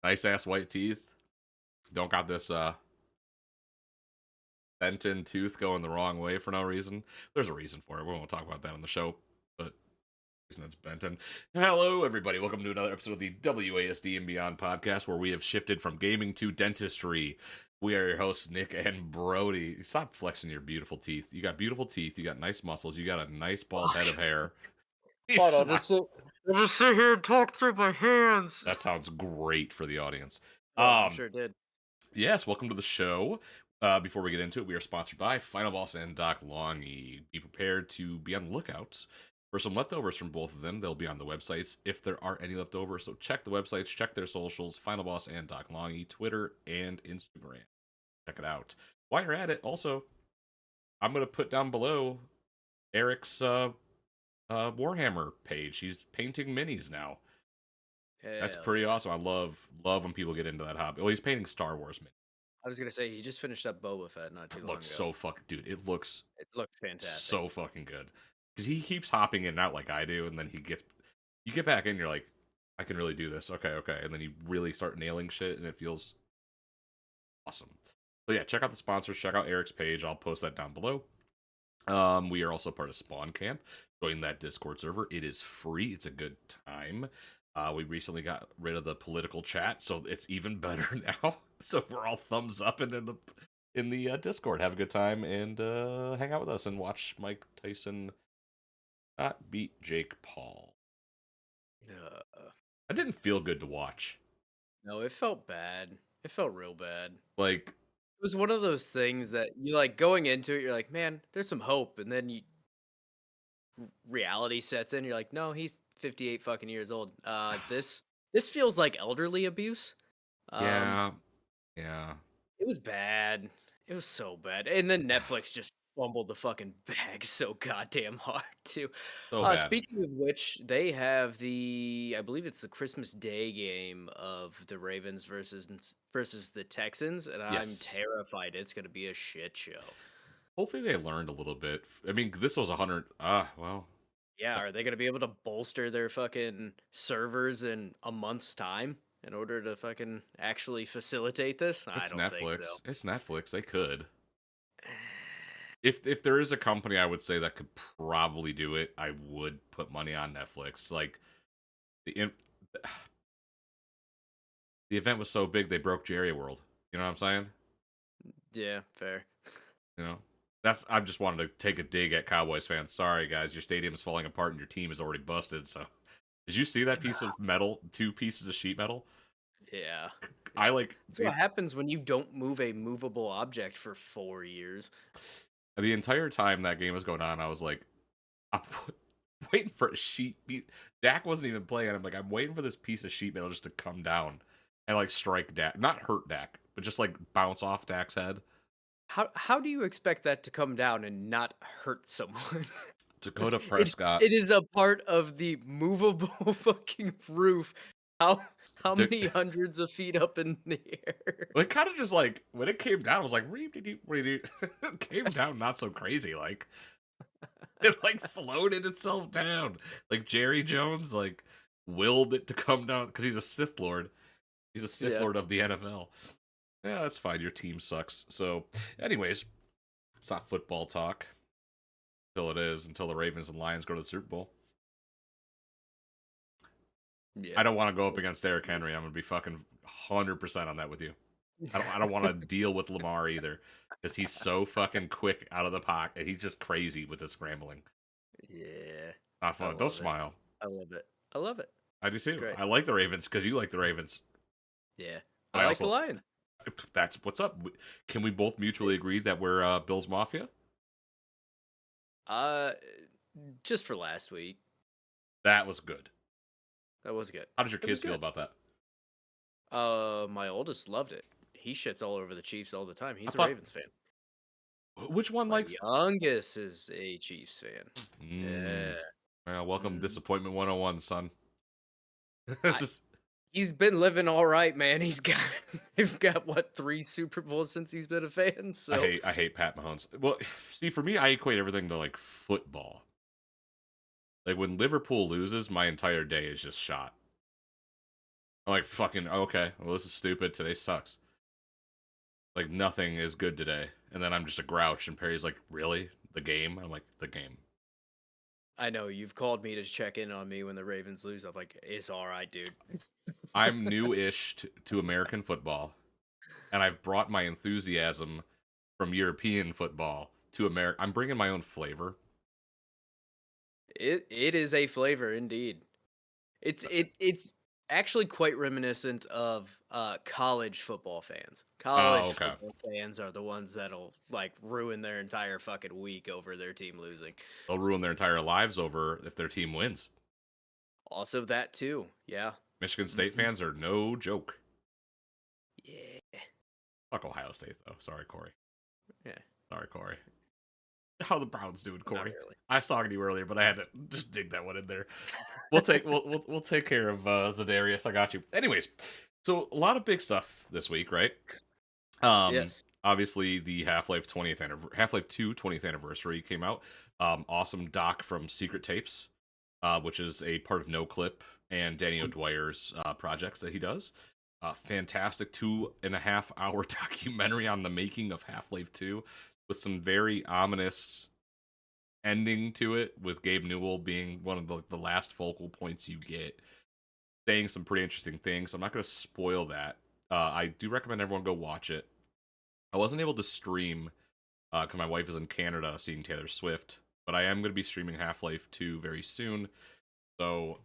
Nice ass white teeth. Don't got this bent in tooth going the wrong way for no reason. There's a reason for it. We won't talk about that on the show, but reason it's bent in. Hello, everybody. Welcome to another episode of the WASD and Beyond podcast, where we have shifted from gaming to dentistry. We are your hosts, Nick and Brody. Stop flexing your beautiful teeth. You got beautiful teeth. You got nice muscles. You got a nice bald head of hair. You Fine, smile. I'll just sit here and talk through my hands. That sounds great for the audience. Oh, I'm Um, sure it did. Yes, welcome to the show. Before we get into it, we are sponsored by Final Boss and LONGY. Be prepared to be on the lookout for some leftovers from both of them. They'll be on the websites if there are any leftovers. So check the websites, check their socials, Final Boss and LONGY, Twitter and Instagram. Check it out. While you're at it, also, I'm going to put down below Eric's Warhammer page. He's painting minis now. That's Hell pretty yeah. awesome. I love when people get into that hobby. Well, he's painting Star Wars minis. I was gonna say he just finished up Boba Fett not too It long looks ago. so fucking, dude. It looks It looked fantastic. so fucking good because he keeps hopping in and out like I do, and then you get back in, you're like, I can really do this. Okay, okay, and then you really start nailing shit, and it feels awesome. So yeah, check out the sponsors. Check out Eric's page. I'll post that down below. We are also part of Spawn Camp. Join that Discord server. It is free. It's a good time. We recently got rid of the political chat, so it's even better now. So we're all thumbs up and in the Discord. Have a good time and hang out with us and watch Mike Tyson beat Jake Paul. Uh, That didn't feel good to watch. no, it felt bad. It felt real bad. Like, It was one of those things that you like going into it. You're like, man, there's some hope, and then reality sets in. You're like, no, he's 58 fucking years old. This feels like elderly abuse. Um, yeah, yeah, It was bad. It was so bad. And then Netflix just fumbled the fucking bag so goddamn hard too. so bad. Speaking of which, they have I believe it's the Christmas Day game of the Ravens versus the Texans, and I'm Yes. terrified it's gonna be a shit show. Hopefully they learned a little bit. I mean, this was 100. Well, Yeah, are they gonna be able to bolster their fucking servers in a month's time in order to fucking actually facilitate this? I it's don't think so. Netflix. It's Netflix. They could. If there is a company I would say that could probably do it, I would put money on Netflix. Like the in- the event was so big they broke Jerry World. You know what I'm saying? Yeah, fair. You know, I'm just wanted to take a dig at Cowboys fans. Sorry guys, your stadium is falling apart and your team is already busted. So, did you see that piece of metal? Two pieces of sheet metal. Yeah, I yeah. like That's what happens when you don't move a movable object for 4 years. the entire time that game was going on. I was like, I'm waiting for a sheet. Dak wasn't even playing. I'm like, I'm waiting for this piece of sheet metal just to come down and like strike Dak, not hurt Dak, but just like bounce off Dak's head. How do you expect that to come down and not hurt someone? Dakota It Prescott. it is a part of the movable fucking roof. How Da- many hundreds of feet up in the air? it kind of just like when it came down, I was like, it came down not so crazy. Like it like floated itself down. Like Jerry Jones like willed it to come down because he's a Sith Lord. He's a Sith Yeah. Lord of the NFL. Yeah, that's fine. Your team sucks. So, anyways, it's not football talk until it is, until the Ravens and Lions go to the Super Bowl. I Yeah. don't want to go up against Derrick Henry. I'm gonna be fucking 100% on that with you. I don't want to deal with Lamar either because he's so fucking quick out of the pocket. He's just crazy with his scrambling. Yeah. Not I fun. Don't love it. smile. I love it. I love it. I do It's too. great. I like the Ravens because you like the Ravens. Yeah. I I like the also Lions. that's what's up. Can we both mutually agree that we're Bills Mafia? Uh, just for last week. That was good. That was good. How did your It was kids feel good. about that? My oldest loved it. He shits all over the Chiefs all the time. I He's a thought Ravens fan. which one My likes? youngest is a Chiefs fan. Mm. Yeah. Well, welcome Mm. disappointment 101, son. This I is He's been living all right, man. They've got what, 3 Super Bowls since he's been a fan. So I hate Pat Mahomes. Well, see, for me, I equate everything to like football. Like when Liverpool loses, my entire day is just shot. I'm like, fucking okay. Well, this is stupid. Today sucks. Like nothing is good today. And then I'm just a grouch, and Perry's like, really? The game? I'm like, the game. I know you've called me to check in on me when the Ravens lose. I'm like, it's all right, dude. I'm new-ish to American football, and I've brought my enthusiasm from European football to America. I'm bringing my own flavor. It is a flavor indeed. It's actually quite reminiscent of college football fans. Oh, College okay. football fans are the ones that'll like ruin their entire fucking week over their team losing. They'll ruin their entire lives over if their team wins. Also that too. Yeah. Michigan State Mhm. fans are no joke. Yeah. Fuck Ohio State though. Sorry, Corey. Yeah. Sorry, Corey. How the Browns doing, Not Corey? really. I was talking to you earlier, but I had to just dig that one in there. We'll take care of Zadarius. I got you. Anyways, so a lot of big stuff this week, right? Yes. Obviously the Half-Life 2 20th anniversary came out. Awesome doc from Secret Tapes, which is a part of No Clip and Danny O'Dwyer's projects that he does. Fantastic 2.5 hour documentary on the making of Half-Life 2 with some very ominous ending to it, with Gabe Newell being one of the last focal points you get, saying some pretty interesting things. I'm not going to spoil that. I do recommend everyone go watch it. I wasn't able to stream because my wife is in Canada seeing Taylor Swift, but I am going to be streaming Half-Life 2 very soon, so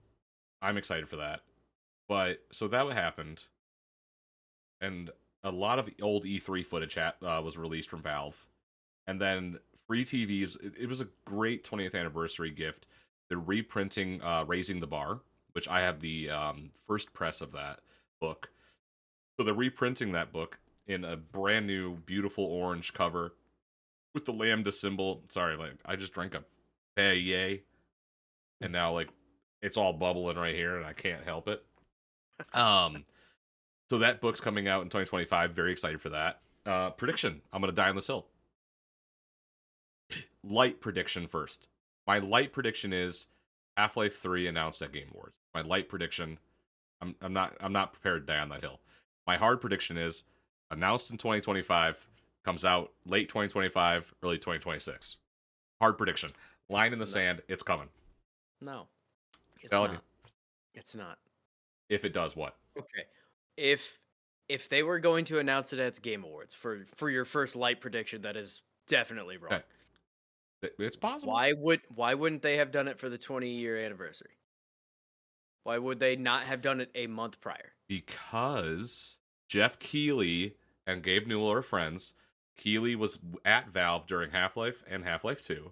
I'm excited for that. But so that happened, and a lot of old E3 footage was released from Valve, and then free TVs. It was a great 20th anniversary gift. They're reprinting Raising the Bar, which I have the first press of that book. So they're reprinting that book in a brand new, beautiful orange cover with the lambda symbol. Sorry, like I just drank a Perrier, and now like it's all bubbling right here, and I can't help it. Um, so that book's coming out in 2025. Very excited for that. Prediction: I'm gonna die on this hill. Light prediction first. My light prediction is Half-Life 3 announced at Game Awards. My light prediction. I'm not prepared to die on that hill. My hard prediction is announced in 2025, comes out late 2025, early 2026. Hard prediction. Line in the No. sand. It's coming. No. It's Telling you. not. It's not. If it does what? Okay. If if they were going to announce it at the Game Awards for your first light prediction, that is definitely wrong. Okay. It's possible. Why wouldn't they have done it for the 20-year anniversary? Why would they not have done it a month prior? Because Jeff Keighley and Gabe Newell are friends. Keighley was at Valve during Half-Life and Half-Life 2.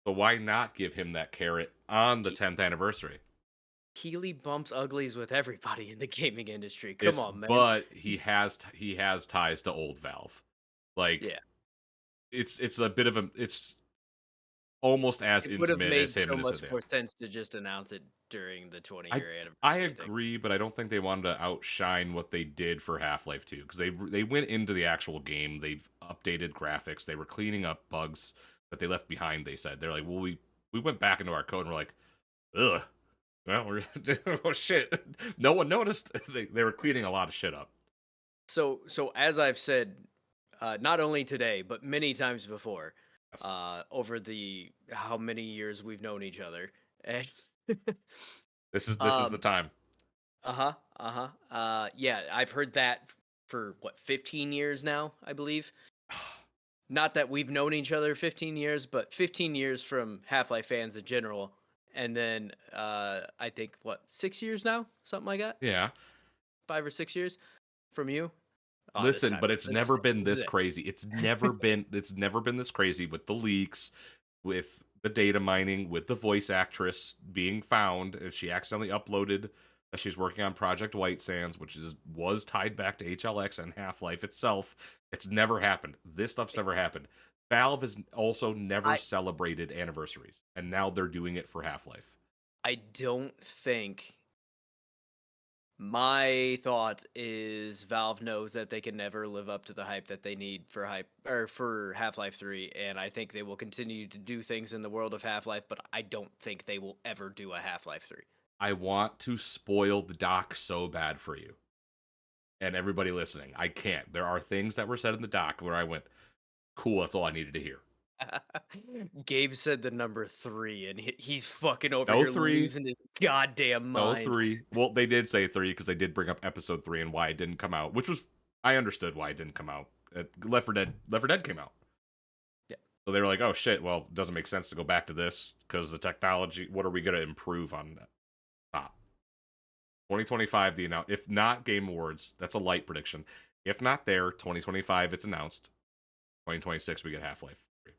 So why not give him that carrot on the Ke- 10th anniversary? Keeley bumps uglies with everybody in the gaming industry. Come It's on, man. but he has ties to old Valve. Like Yeah. it's a bit of a it's almost as It would have intimate as made him so and much more Hideo. sense to just announce it during the I 20-year I anniversary thing. agree, but I don't think they wanted to outshine what they did for Half-Life 2, because they went into the actual game. They've updated graphics. They were cleaning up bugs that they left behind. They said they're like, well, we went back into our code and we're like, ugh, well, we're oh shit, no one noticed. They were cleaning a lot of shit up. So as I've said, not only today but many times before, Yes. over the how many years we've known each other, and This is the um, time. yeah, I've heard that for what 15 years now, I believe. Not that we've known each other 15 years, but 15 years from Half-Life fans in general, and then I think what 6 years now, something like that, Yeah. 5 or 6 years from you. Oh, this Listen, time, but it's this is never it. been This is this it. crazy. It's never been this crazy with the leaks, with the data mining, with the voice actress being found, and she accidentally uploaded that she's working on Project White Sands, which was tied back to HLX and Half-Life itself. It's never happened. This stuff's never It's happened. Valve has also never I celebrated anniversaries, and now they're doing it for Half-Life. I don't think my thought is Valve knows that they can never live up to the hype that they need for hype or for Half-Life 3, and I think they will continue to do things in the world of Half-Life, but I don't think they will ever do a Half-Life 3. I want to spoil the doc so bad for you and everybody listening. I can't. There are things that were said in the doc where I went, cool, that's all I needed to hear. Gabe said the number 3, and he's fucking over No here 3. losing his goddamn No mind. 3. Well, they did say 3 because they did bring up episode 3 and why it didn't come out, which was, I understood why it didn't come out. Left 4 Dead came out. Yeah. So they were like, oh shit, well, it doesn't make sense to go back to this because the technology, what are we going to improve on that? Stop. 2025, if not Game Awards, that's a light prediction. If not there, 2025, it's announced. 2026, we get Half-Life 3.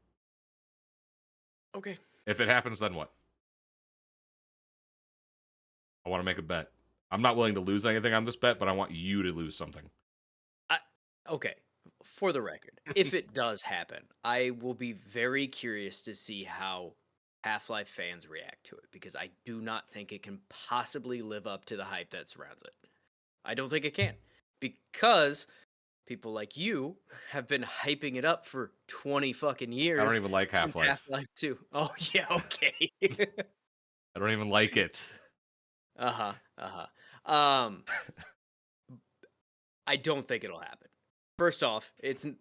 Okay. If it happens, then what? I want to make a bet. I'm not willing to lose anything on this bet, but I want you to lose something. Okay. For the record, if it does happen, I will be very curious to see how Half-Life fans react to it because I do not think it can possibly live up to the hype that surrounds it. I don't think it can because people like you have been hyping it up for 20 fucking I don't years even like since Half-Life. Half-Life 2. Oh, yeah, okay. I don't even like it. Uh-huh, uh-huh. I don't think it'll happen. First off,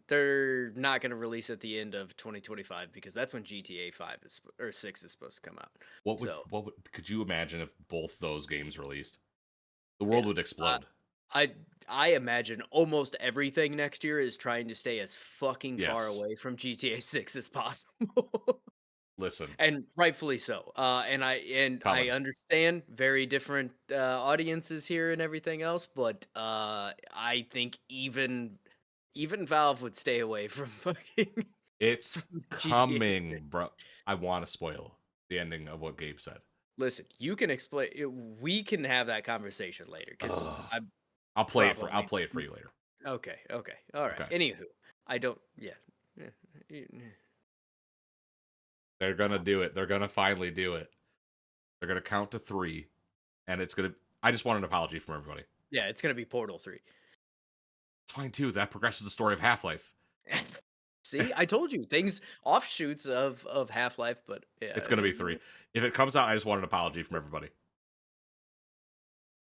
they're not going to release at the end of 2025 because that's when GTA 5 or 6 is supposed to come out. So, Could you imagine if both those games released? The yeah. world would explode. I I imagine almost everything next year is trying to stay as fucking far Yes. away from GTA 6 as possible. Listen, And rightfully so. I Colin, understand very different audiences here and everything else, but I think even Valve would stay away from fucking it's GTA 6. coming, bro. I want to spoil the ending of what Gabe said. Listen, you can explain. We can have that conversation later because Ugh. I'm I'll probably play it for you later. okay. Okay, all right. Okay. Anywho, I don't. Yeah. Yeah. Yeah. They're gonna do it. They're gonna finally do it. They're gonna count to 3, and it's gonna. I just want an apology from everybody. Yeah, it's gonna be Portal 3. It's fine too. That progresses the story of Half-Life. See, I told you things offshoots of Half Life, but yeah, It's gonna be 3. If it comes out, I just want an apology from everybody.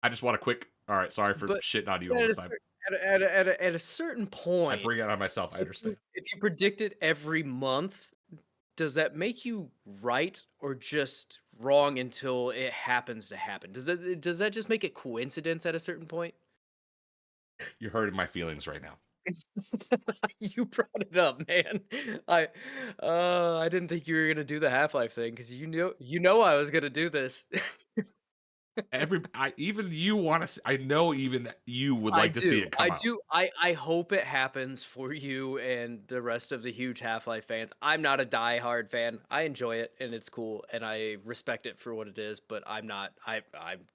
I just want a quick. All right, sorry for but shitting on you all at a this time. cer at a certain I point, bring it on myself. I understand. if you predict it every month, does that make you right or just wrong until it happens to happen? Does that just make it coincidence at a certain point? You're hurting my feelings right now. You brought it up, man. I I didn't think you were gonna do the Half-Life thing because you know I was gonna do this. Even you want to. I know even you would I like to see do. it come I out. do. I hope it happens for you and the rest of the huge Half-Life fans. I'm not a die-hard fan. I enjoy it and it's cool and I respect it for what it is, but I'm not I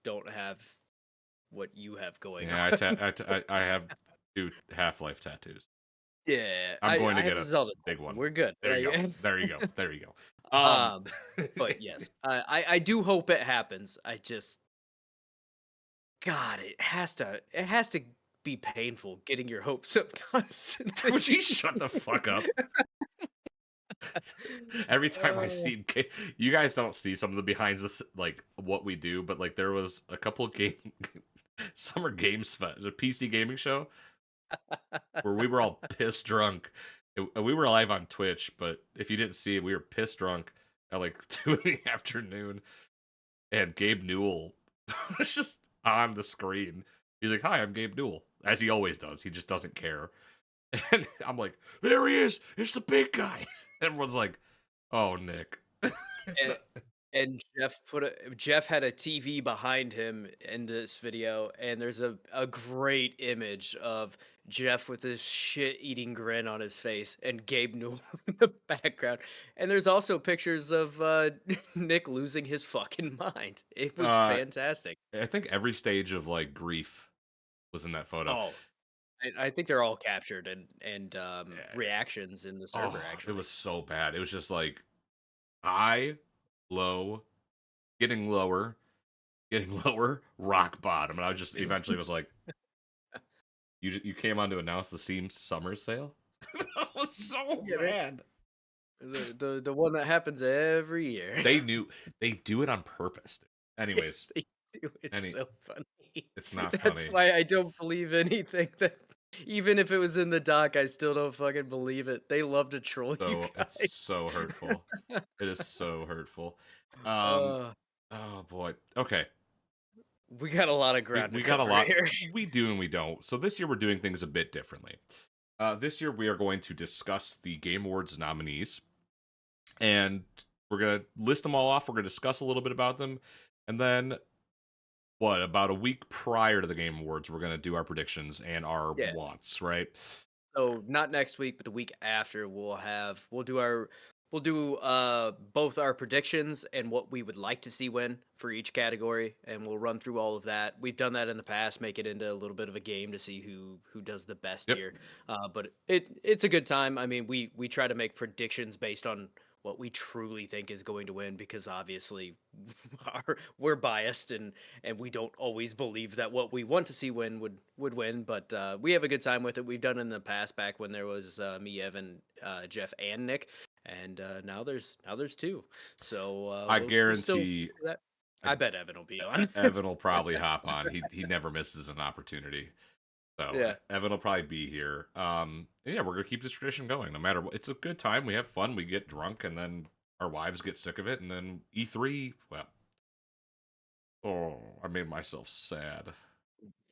don't have what you have going Yeah, on. I have 2 Half-Life tattoos. Yeah, I'm going I to have get a a Zelda big tattoo. one. We're good. There you go. There you go. There you go. Um, but yes, I do hope it happens. I just God, it has to be painful getting your hopes up Would constantly. you shut the fuck up? Every time I Uh, see, you guys don't see some of the behind the like what we do, but like there was a couple of summer games fest, a PC gaming show where we were all pissed drunk. We were live on Twitch, but if you didn't see it, we were pissed drunk at like 2 in the afternoon, and Gabe Newell was just on the screen. He's like, "Hi, I'm Gabe Newell," as he always does. He just doesn't care. And I'm like, "There he is! It's the big guy." Everyone's like, "Oh, Nick." and and Jeff had a TV behind him in this video, and there's a great image of Jeff with this shit-eating grin on his face, and Gabe Newell in the background. And there's also pictures of Nick losing his fucking mind. It was uh, fantastic. I think every stage of like grief was in that photo. Oh, I think they're all captured and Yeah. reactions in the server Oh, it actually. was so bad. It was just like high, low, getting lower, getting lower, rock bottom, and I just eventually was like, "You came on to announce the Steam summer sale." That was so Yeah, man. bad. The one that happens every year. They knew they do it on purpose. Yes, Anyways, too. It's Any so funny. it's not That's funny. why I don't It's believe anything that even if it was in the doc, I still don't fucking believe it. They love to troll you it's guys. so hurtful. It is so hurtful. Um, Uh, oh boy. Okay. we got a lot of We ground to we got a cover lot. here. We do and we don't. So this year we're doing things a bit differently. This year we are going to discuss the Game Awards nominees, and we're gonna list them all off. We're gonna discuss a little bit about them, and then about a week prior to the Game Awards, we're gonna do our predictions and our Yeah. wants. Right? So not next week, but the week after, we'll do both our predictions and what we would like to see win for each category, and we'll run through all of that. We've done that in the past, make it into a little bit of a game to see who does the best Yep. here. But it's a good time. I mean, we try to make predictions based on what we truly think is going to win because obviously we're biased and we don't always believe that what we want to see win would win, but we have a good time with it. We've done it in the past back when there was me, Evan, Jeff, and Nick, and now there's two. So I we'll still guarantee. do that. I, I bet Evan will be on. Evan will probably hop on. He never misses an opportunity. So Yeah. Evan will probably be here. And yeah, we're gonna keep this tradition going, no matter what. It's a good time. We have fun. We get drunk, and then our wives get sick of it. And then E3. Well, oh, I made myself sad.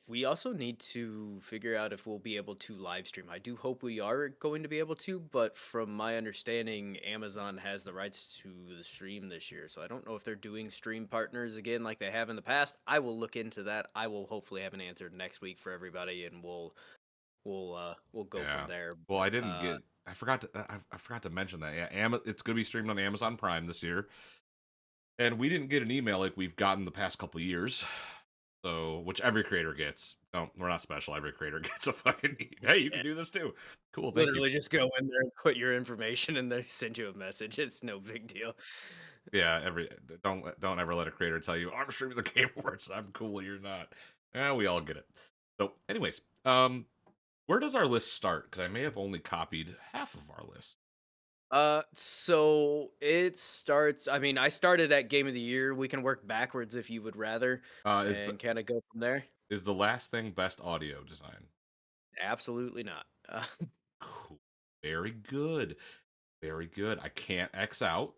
We also need to figure out if we'll be able to live stream. I do hope we are going to be able to, but from my understanding, Amazon has the rights to the stream this year. So I don't know if they're doing stream partners again like they have in the past. I will look into that. I will hopefully have an answer next week for everybody, and we'll go from Yeah. there. Well, I didn't get. I forgot to. I forgot to mention that. Yeah, it's gonna be streamed on Amazon Prime this year, and we didn't get an email like we've gotten the past couple years. So, which every creator gets. No, we're not special. Every creator gets a fucking. Hey, you can do this too. Cool. Thank you. Literally just go in there and put your information and they send you a message. It's no big deal. Yeah. Don't ever let a creator tell you I'm streaming the Game Awards. I'm cool. You're not. Yeah, we all get it. So, anyways, where does our list start? Because I may have only copied half of our list. So it starts. I mean, I started at Game of the Year. We can work backwards if you would rather, Is and kind of go from there. is the last thing best audio design? Absolutely not. Cool. Very good. Very good. I can't X out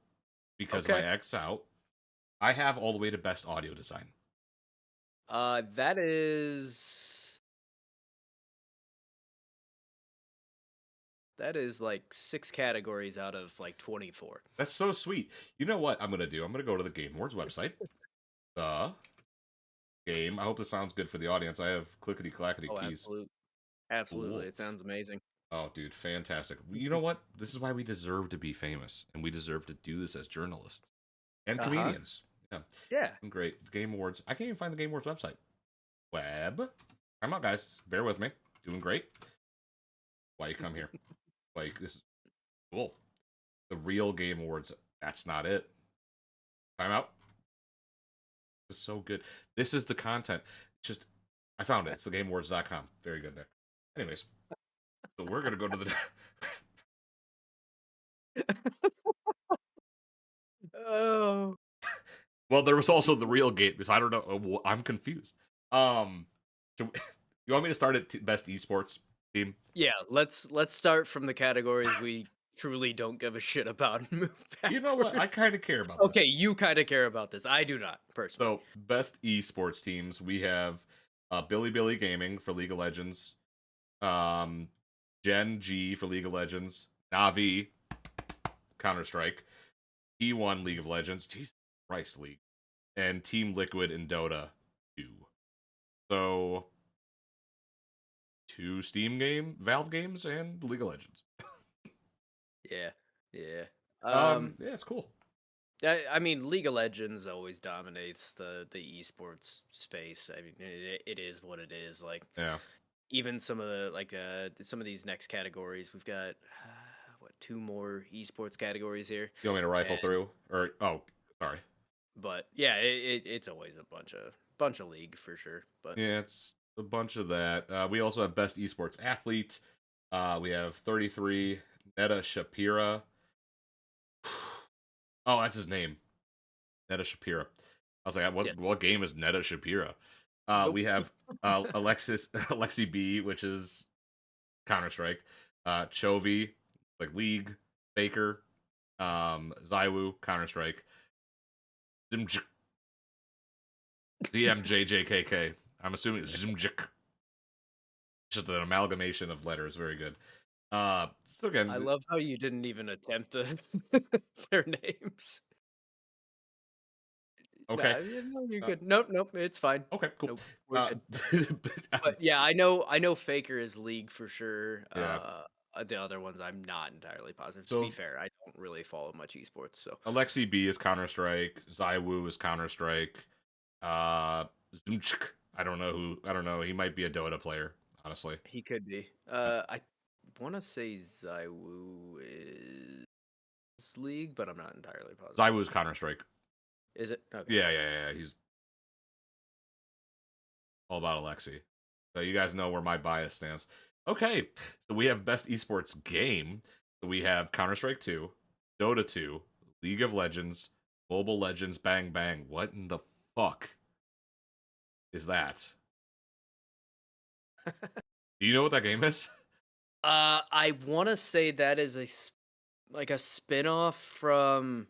because if I Okay. X out, I have all the way to best audio design. That is like 6 categories out of like 24. That's so sweet. You know what I'm gonna do? I'm gonna go to the Game Awards website. The game. I hope this sounds good for the audience. I have clickety clackety Oh, keys. absolutely. Cool. It sounds amazing. Oh, dude, fantastic. You know what? This is why we deserve to be famous, and we deserve to do this as journalists and Uh huh. comedians. Yeah, Yeah. great. Game Awards. I can't even find the Game Awards website. Web. Come on, guys. Bear with me. Doing great. Why you come here? Like this is cool. The real Game Awards. That's not it. Time out. This is so good. This is the content. Just I found it. It's thegameawards.com. Very good there. Anyways, so we're gonna go to the Oh. well, there was also the real game. So I don't know. I'm confused. So you want me to start at best esports team? Yeah. Let's start from the categories we truly don't give a shit about and move You know what? I backward. kind of care about this. Okay, you kind of care about this. I do not personally. So best esports teams, we have Billy Gaming for League of Legends, um, Gen G for League of Legends, Navi Counter Strike, T1 League of Legends, Jesus Christ League, and Team Liquid in Dota 2. So two Valve games, and League of Legends. Yeah. Yeah. Yeah, it's cool. I mean, League of Legends always dominates the esports space. I mean, it is what it is. Like Yeah. even some of these next categories, we've got what, 2 more esports categories here, You want me to rifle and through? Or sorry. but yeah, it's always a bunch of league for sure. But Yeah, it's a bunch of that. We also have best esports athlete. We have 33 Neta Shapira. Oh, that's his name. Neta Shapira. I was like, Yeah. what game is Netta Shapira? We Nope. have Alexi B, which is Counter Strike. Chovy, like League. Faker, Zywoo, Counter Strike. ZMJJKK. I'm assuming Zimjik. Just an amalgamation of letters. Very good. So I again, love how you didn't even attempt to their names. okay, Nah, yeah, no, you're uh, good. Nope, nope, it's fine. okay, cool. Nope, we're Uh, good. but, But yeah, I know Faker is League for sure. yeah. The other ones I'm not entirely positive. To be So fair, I don't really follow much esports, so Alexi B is Counter Strike. Zywoo is Counter Strike. Uh, Zimchik. I don't know who. I don't know. He might be a Dota player. Honestly, he could be. uh, I want to say Zywoo is League, but I'm not entirely positive. Zywoo's Counter Strike. Is it? Okay. Yeah. He's all about Alexi. So you guys know where my bias stands. Okay, so we have best esports game. So we have Counter Strike 2, Dota 2, League of Legends, Mobile Legends, Bang Bang. What in the fuck is that? Do you know what that game is? I want to say that is like a spin-off from.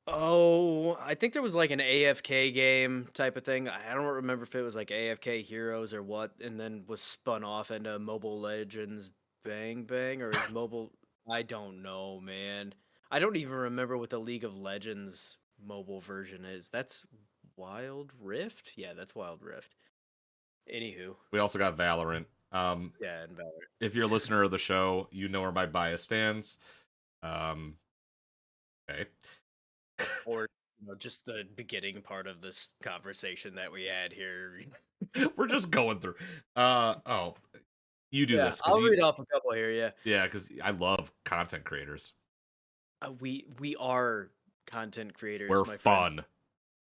Oh, I think there was like an AFK game type of thing. I don't remember if it was like AFK Heroes or what, and then was spun off into Mobile Legends Bang Bang, or is mobile? I don't know, man. I don't even remember what the League of Legends mobile version is. That's Wild Rift? Yeah, that's Wild Rift. Anywho, We also got Valorant. yeah, and Valor. If you're a listener of the show, you know where my bias stands. Um, okay. Or just the beginning part of this conversation that we had here. We're just going through. Oh, you do Yeah, this because I'll read off a couple here. Yeah. yeah, because I love content creators. We are content We're creators, my friend. fun.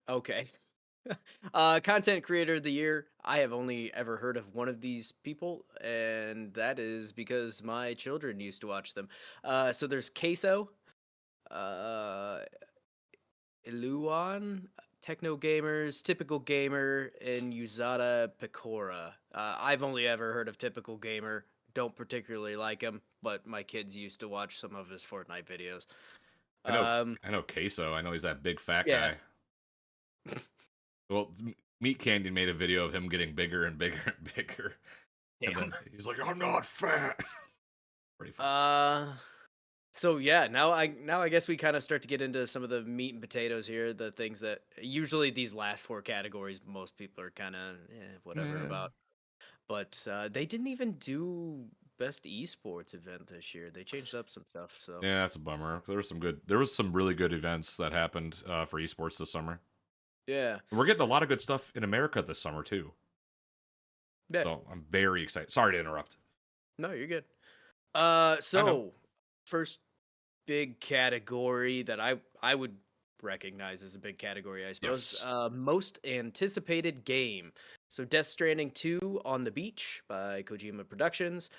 Okay. Content creator of the year. I have only ever heard of one of these people, and that is because my children used to watch them. So there's Queso, uh, Iluan, Techno Gamers, Typical Gamer, and Uzada Pecora. I've only ever heard of Typical Gamer. Don't particularly like him, but my kids used to watch some of his Fortnite videos. I know, Um, I know Queso. I know he's that big fat yeah. guy. Well, Meat Candy made a video of him getting bigger and bigger and bigger, and Damn. then he's like, "I'm not fat." Pretty funny. Uh so yeah, now I guess we kind of start to get into some of the meat and potatoes here, the things that usually these last four categories most people are kind of whatever Yeah, about. But they didn't even do best esports event this year. They changed up some stuff, so yeah, that's a bummer. There was some really good events that happened for esports this summer. yeah. We're getting a lot of good stuff in America this summer too. Yeah. So I'm very excited. Sorry to interrupt. No, you're good. I know. So first big category that I would recognize as a big category, I suppose. Yes. Most anticipated game. So Death Stranding 2 on the Beach by Kojima Productions.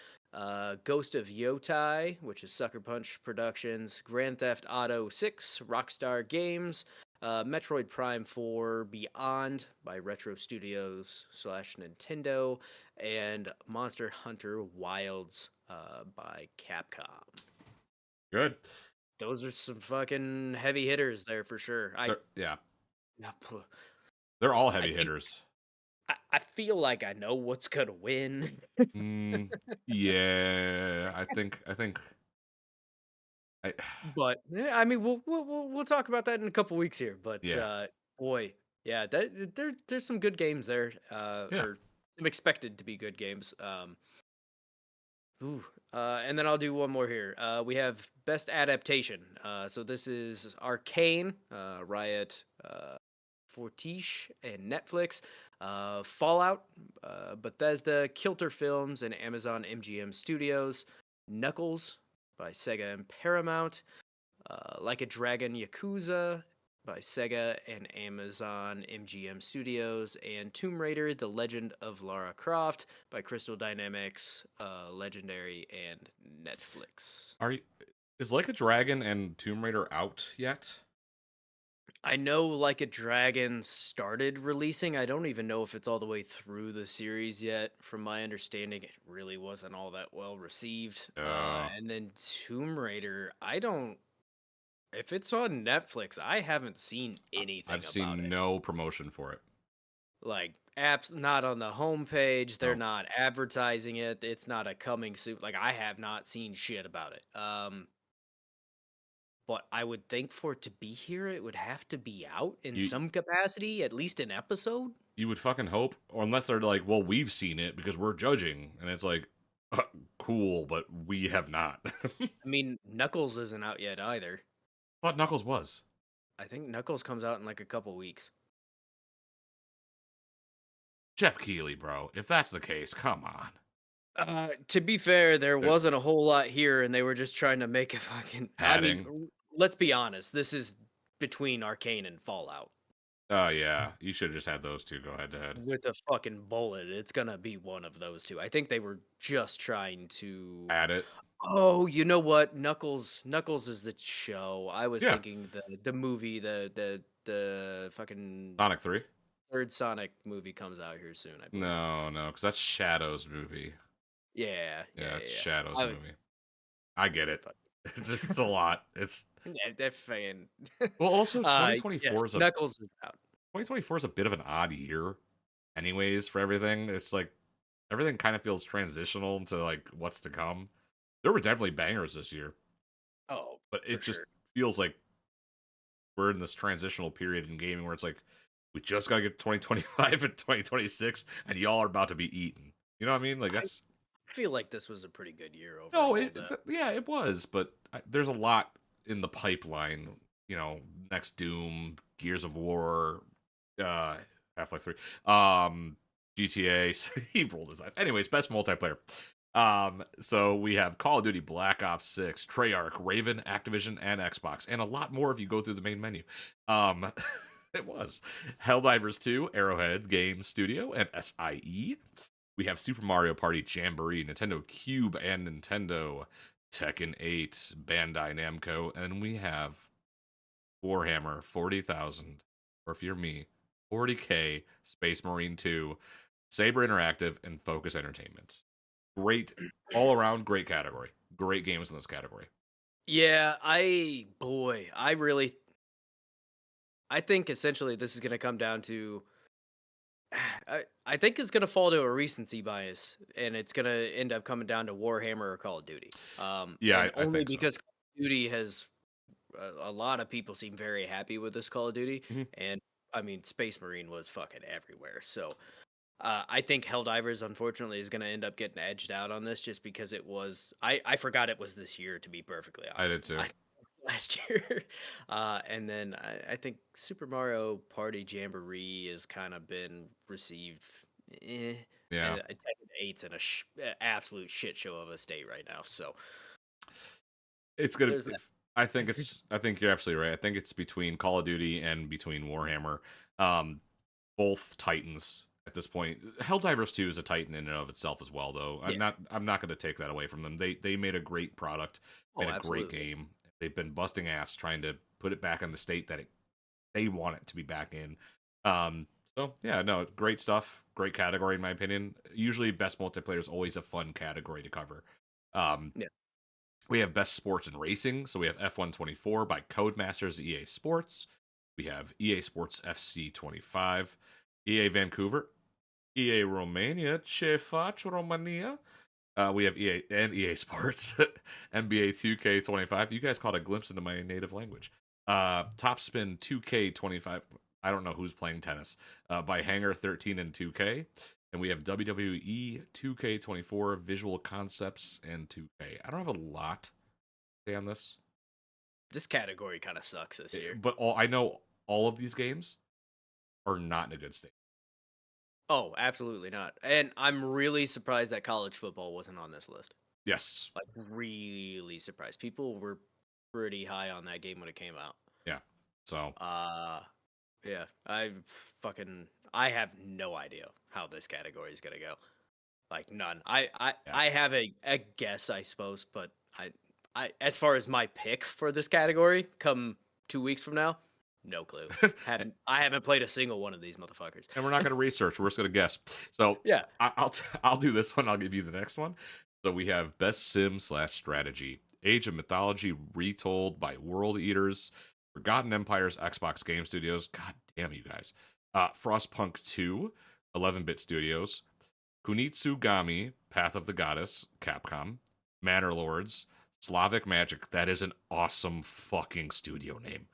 Ghost of Yotai, which is Sucker Punch Productions. Grand Theft Auto 6, Rockstar Games. Metroid Prime 4 Beyond by Retro Studios slash Nintendo. And Monster Hunter Wilds by Capcom. Good. Those are some fucking heavy hitters there for sure. Yeah, Yeah, they're all I heavy think hitters. I feel like I know what's gonna win, Mm, yeah, I think I but I mean we'll talk about that in a couple weeks here. But yeah. boy, yeah, there's some good games there, Yeah. or some expected to be good games. Ooh, and then I'll do one more here. We have best adaptation. So this is Arcane, Riot, Fortiche, and Netflix. Fallout, Bethesda, Kilter Films, and Amazon MGM Studios. Knuckles by Sega and Paramount. Like a Dragon Yakuza by Sega and Amazon MGM Studios, and Tomb Raider: The Legend of Lara Croft by Crystal Dynamics, Legendary, and Netflix. Are you, is Like a Dragon and Tomb Raider out yet? I know Like a Dragon started releasing. I don't even know if it's all the way through the series yet. From my understanding, it really wasn't all that well received. Uh, And then Tomb Raider, I don't. If it's on Netflix, I haven't seen I've anything about seen it. no promotion for it. Like apps not on the homepage. They're No, not advertising it. It's not a coming soon. Like I have not seen shit about it. But I would think for it to be here, it would have to be out in you some capacity, at least an episode. you would fucking hope, or unless they're like, well, we've seen it because we're judging, and it's like, cool, but we have not. I mean, Knuckles isn't out yet either. Thought Knuckles was. I think Knuckles comes out in like a couple weeks. Jeff Keighley, bro. If that's the case, come on. To be fair, there They're wasn't a whole lot here, and they were just trying to make a fucking. I mean, padding. let's be honest. This is between Arcane and Fallout. Oh yeah, you should have just had those two go head to head. With a fucking bullet, it's gonna be one of those two. I think they were just trying to. Add it. Oh, you know what? Knuckles is the show. I was Yeah, thinking the movie, the fucking Sonic 3. third Sonic movie comes out here soon, I believe. No, no, because that's Shadow's movie. Yeah, yeah, Yeah, yeah, it's yeah. Shadow's I would movie. I get it. fuck. It's a lot. It's Yeah, that fan. well, also Yes, 2024 is a Knuckles is out. 2024 is a bit of an odd year, anyways, for everything. It's like everything kind of feels transitional into like what's to come. There were definitely bangers this year, Oh, but for it just sure. feels like we're in this transitional period in gaming where it's like we just gotta get 2025 and 2026, and y'all are about to be eaten. You know what I mean? Like I that's feel like this was a pretty good year no, overall, though. yeah, it was, but there's a lot in the pipeline. You know, next Doom, Gears of War, uh, Half-Life 3, GTA. He rolled his eyes. Anyways, best multiplayer. So we have Call of Duty, Black Ops 6, Treyarch, Raven, Activision, and Xbox, and a lot more if you go through the main menu. Um, it was Helldivers 2, Arrowhead Game Studio, and SIE. We have Super Mario Party Jamboree, Nintendo Cube, and Nintendo Tekken 8, Bandai Namco, and we have Warhammer 40,000, or if you're me, 40K, Space Marine 2, Saber Interactive, and Focus Entertainment. Great, all around great category. Great games in this category. Yeah, I really, I think essentially this is going to come down to I think it's gonna fall to a recency bias, and it's gonna end up coming down to Warhammer or Call of Duty. Yeah, And I only think so. because Call of Duty has a lot of people seem very happy with this Call of Duty, Mhm. and I mean Space Marine was fucking everywhere. So I think Helldivers unfortunately is gonna end up getting edged out on this just because it was. I forgot it was this year, to be perfectly I did honest. too. Last year. And then I think Super Mario Party Jamboree has kind of been received. Eh, Yeah. and Tekken 8's in a absolute shit show of a state right now. So It's gonna. there's that. I think it's. I think you're absolutely right. I think it's between Call of Duty and between Warhammer. Um, both titans at this point. Helldivers 2 is a titan in and of itself as well, though. Yeah. I'm not going to take that away from them. They made a great product, made Oh, a great absolutely. game. They've been busting ass trying to put it back in the state that they want it to be back in. So yeah, no, great stuff. Great category in my opinion. Usually, best multiplayer is always a fun category to cover. Um, Yeah. we have best sports and racing. So we have F124 by Codemasters EA Sports. We have EA Sports FC 25, EA Vancouver, EA Romania, Ce faci Romania. We have EA and EA Sports, NBA 2K25. You guys caught a glimpse into my native language. Top Spin 2K25. I don't know who's playing tennis. By Hanger 13 and 2K. And we have WWE 2K24 Visual Concepts and 2K. I don't have a lot to say on this, This category kind of sucks this year. but all I know all of these games are not in a good state. Oh, absolutely not. And I'm really surprised that college football wasn't on this list. Yes. Like, really surprised. People were pretty high on that game when it came out. Yeah. So Uh, Yeah, I have no idea how this category is gonna go. Like none. yeah. I have a guess, I suppose, but I as far as my pick for this category, come 2 weeks from now, No clue. I haven't played a single one of these motherfuckers. And we're not going to research. We're just going to guess. So Yeah. I'll do this one. I'll give you the next one. So we have best sim slash strategy, Age of Mythology retold by World Eaters, Forgotten Empires, Xbox Game Studios. God damn you guys. Frostpunk 2, 11-bit Studios, Kunitsugami, Path of the Goddess, Capcom, Manor Lords, Slavic Magic. That is an awesome fucking studio name.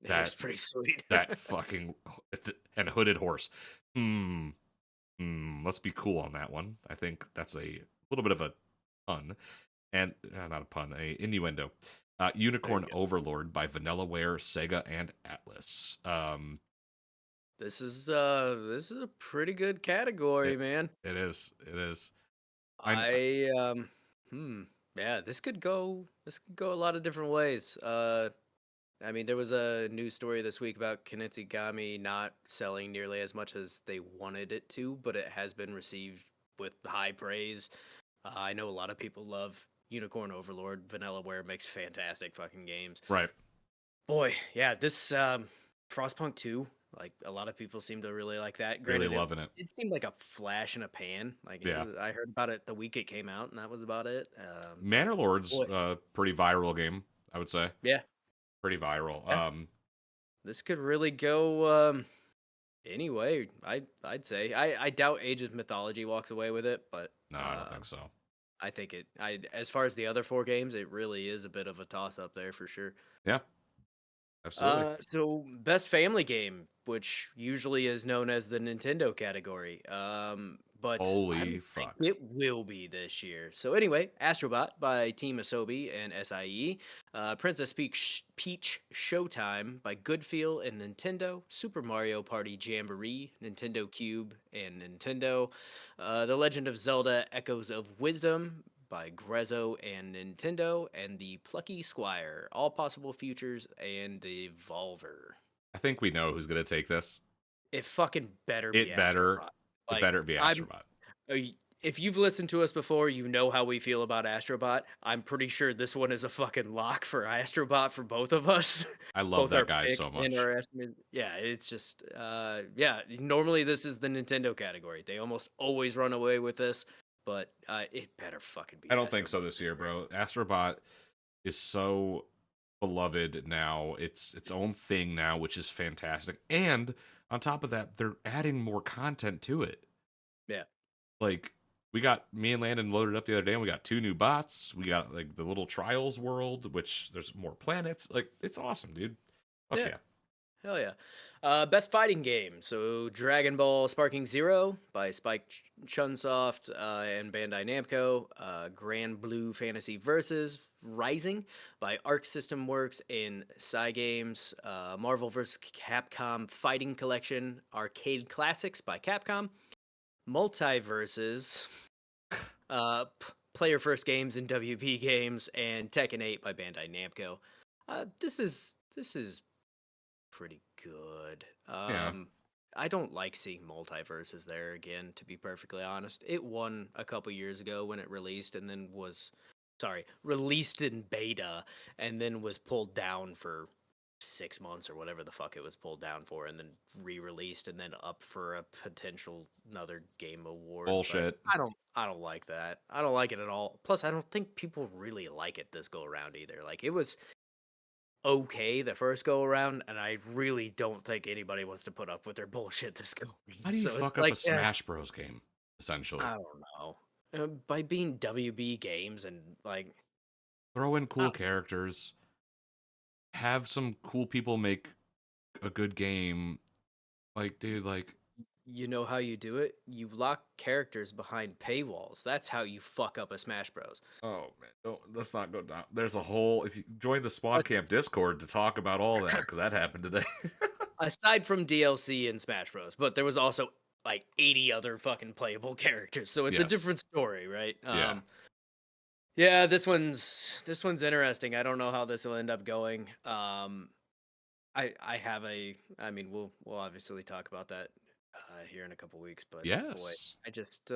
It is That pretty sweet. that fucking and Hooded Horse. Hmm. Let's be cool on that one. I think that's a little bit of a pun, and not a pun, a innuendo. There you Unicorn go. Overlord by Vanillaware, Sega, and Atlas. This is a pretty good category, It man. it is it is. I kn- I hmm yeah, this could go a lot of different ways. I mean, there was a news story this week about Kinitsigami not selling nearly as much as they wanted it to, but it has been received with high praise. I know a lot of people love Unicorn Overlord. Vanillaware makes fantastic fucking games. right, Boy, yeah, this Frostpunk 2, like a lot of people seem to really like that. really Granted, loving it. it seemed like a flash in a pan. Like it Yeah, was, I heard about it the week it came out, and that was about it. But Manor Lords, boy, pretty viral game. I would say yeah, pretty viral. yeah, this could really go anyway. I'd say I doubt Ages Mythology walks away with it, but No, I don't think so. I think it. I as far as the other four games, it really is a bit of a toss up there for sure. Yeah, absolutely. So best family game, which usually is known as the Nintendo category. But I Holy don't think fuck. it will be this year. So anyway, Astrobot by Team Asobi and SIE, Princess Peach Showtime by Goodfeel and Nintendo, Super Mario Party Jamboree, Nintendo Cube and Nintendo, The Legend of Zelda: Echoes of Wisdom by Grezzo and Nintendo, and the Plucky Squire, All Possible Futures, and Devolver. I think we know who's gonna take this. It fucking better be It better. Astrobot. It Like, better be I'm. Astrobot. If you've listened to us before, you know how we feel about Astrobot. I'm pretty sure this one is a fucking lock for Astrobot for both of us. I love Both that our guy pick so and much. our estimate. Yeah, it's just, yeah, normally this is the Nintendo category. They almost always run away with this, but it better fucking be I don't think so Astrobot this this year, year. bro. Astrobot is so beloved now. It's its own thing now, which is fantastic. And on top of that, they're adding more content to it. Yeah. Like we got me and Landon loaded up the other day, and we got 2 new bots. We got like the little trials world, which there's more planets. Like it's awesome, dude. Fuck Yeah. yeah. Hell yeah. Best fighting game. So Dragon Ball Sparking Zero by Spike Chunsoft and Bandai Namco. Grand Blue Fantasy Versus Rising by Arc System Works and Cygames. Marvel vs. Capcom Fighting Collection Arcade Classics by Capcom. Multiverses. Player First Games and WP Games and Tekken 8 by Bandai Namco. This is pretty good. Yeah. I don't like seeing multiverses there again, to be perfectly honest. It won a couple years ago when it released and then was, sorry, released in beta and then was pulled down for 6 months or whatever the fuck it was pulled down for and then re-released and then up for a potential another game award. But Bullshit. I don't like that. I don't like it at all. Plus, I don't think people really like it this go around either. Like it was okay the first go around, and I really don't think anybody wants to put up with their bullshit this go How around. do you So it's fuck up a like, Smash Bros game? Essentially, I don't know. By being WB Games and like, throw in I cool don't know. characters, have some cool people make a good game. Like, dude, like, You know how you do it? You lock characters behind paywalls. That's how you fuck up a Smash Bros. oh man, don't let's not go down. There's a whole if you join the Spawn Camp Let's Discord to talk about all that because that happened today. aside from DLC in Smash Bros, but there was also like 80 other fucking playable characters. So it's a Yes. different story, right? Yeah. Yeah, this one's interesting. I don't know how this will end up going. I have a. I mean, we'll obviously talk about that here in a couple weeks. But boy, Yes. I just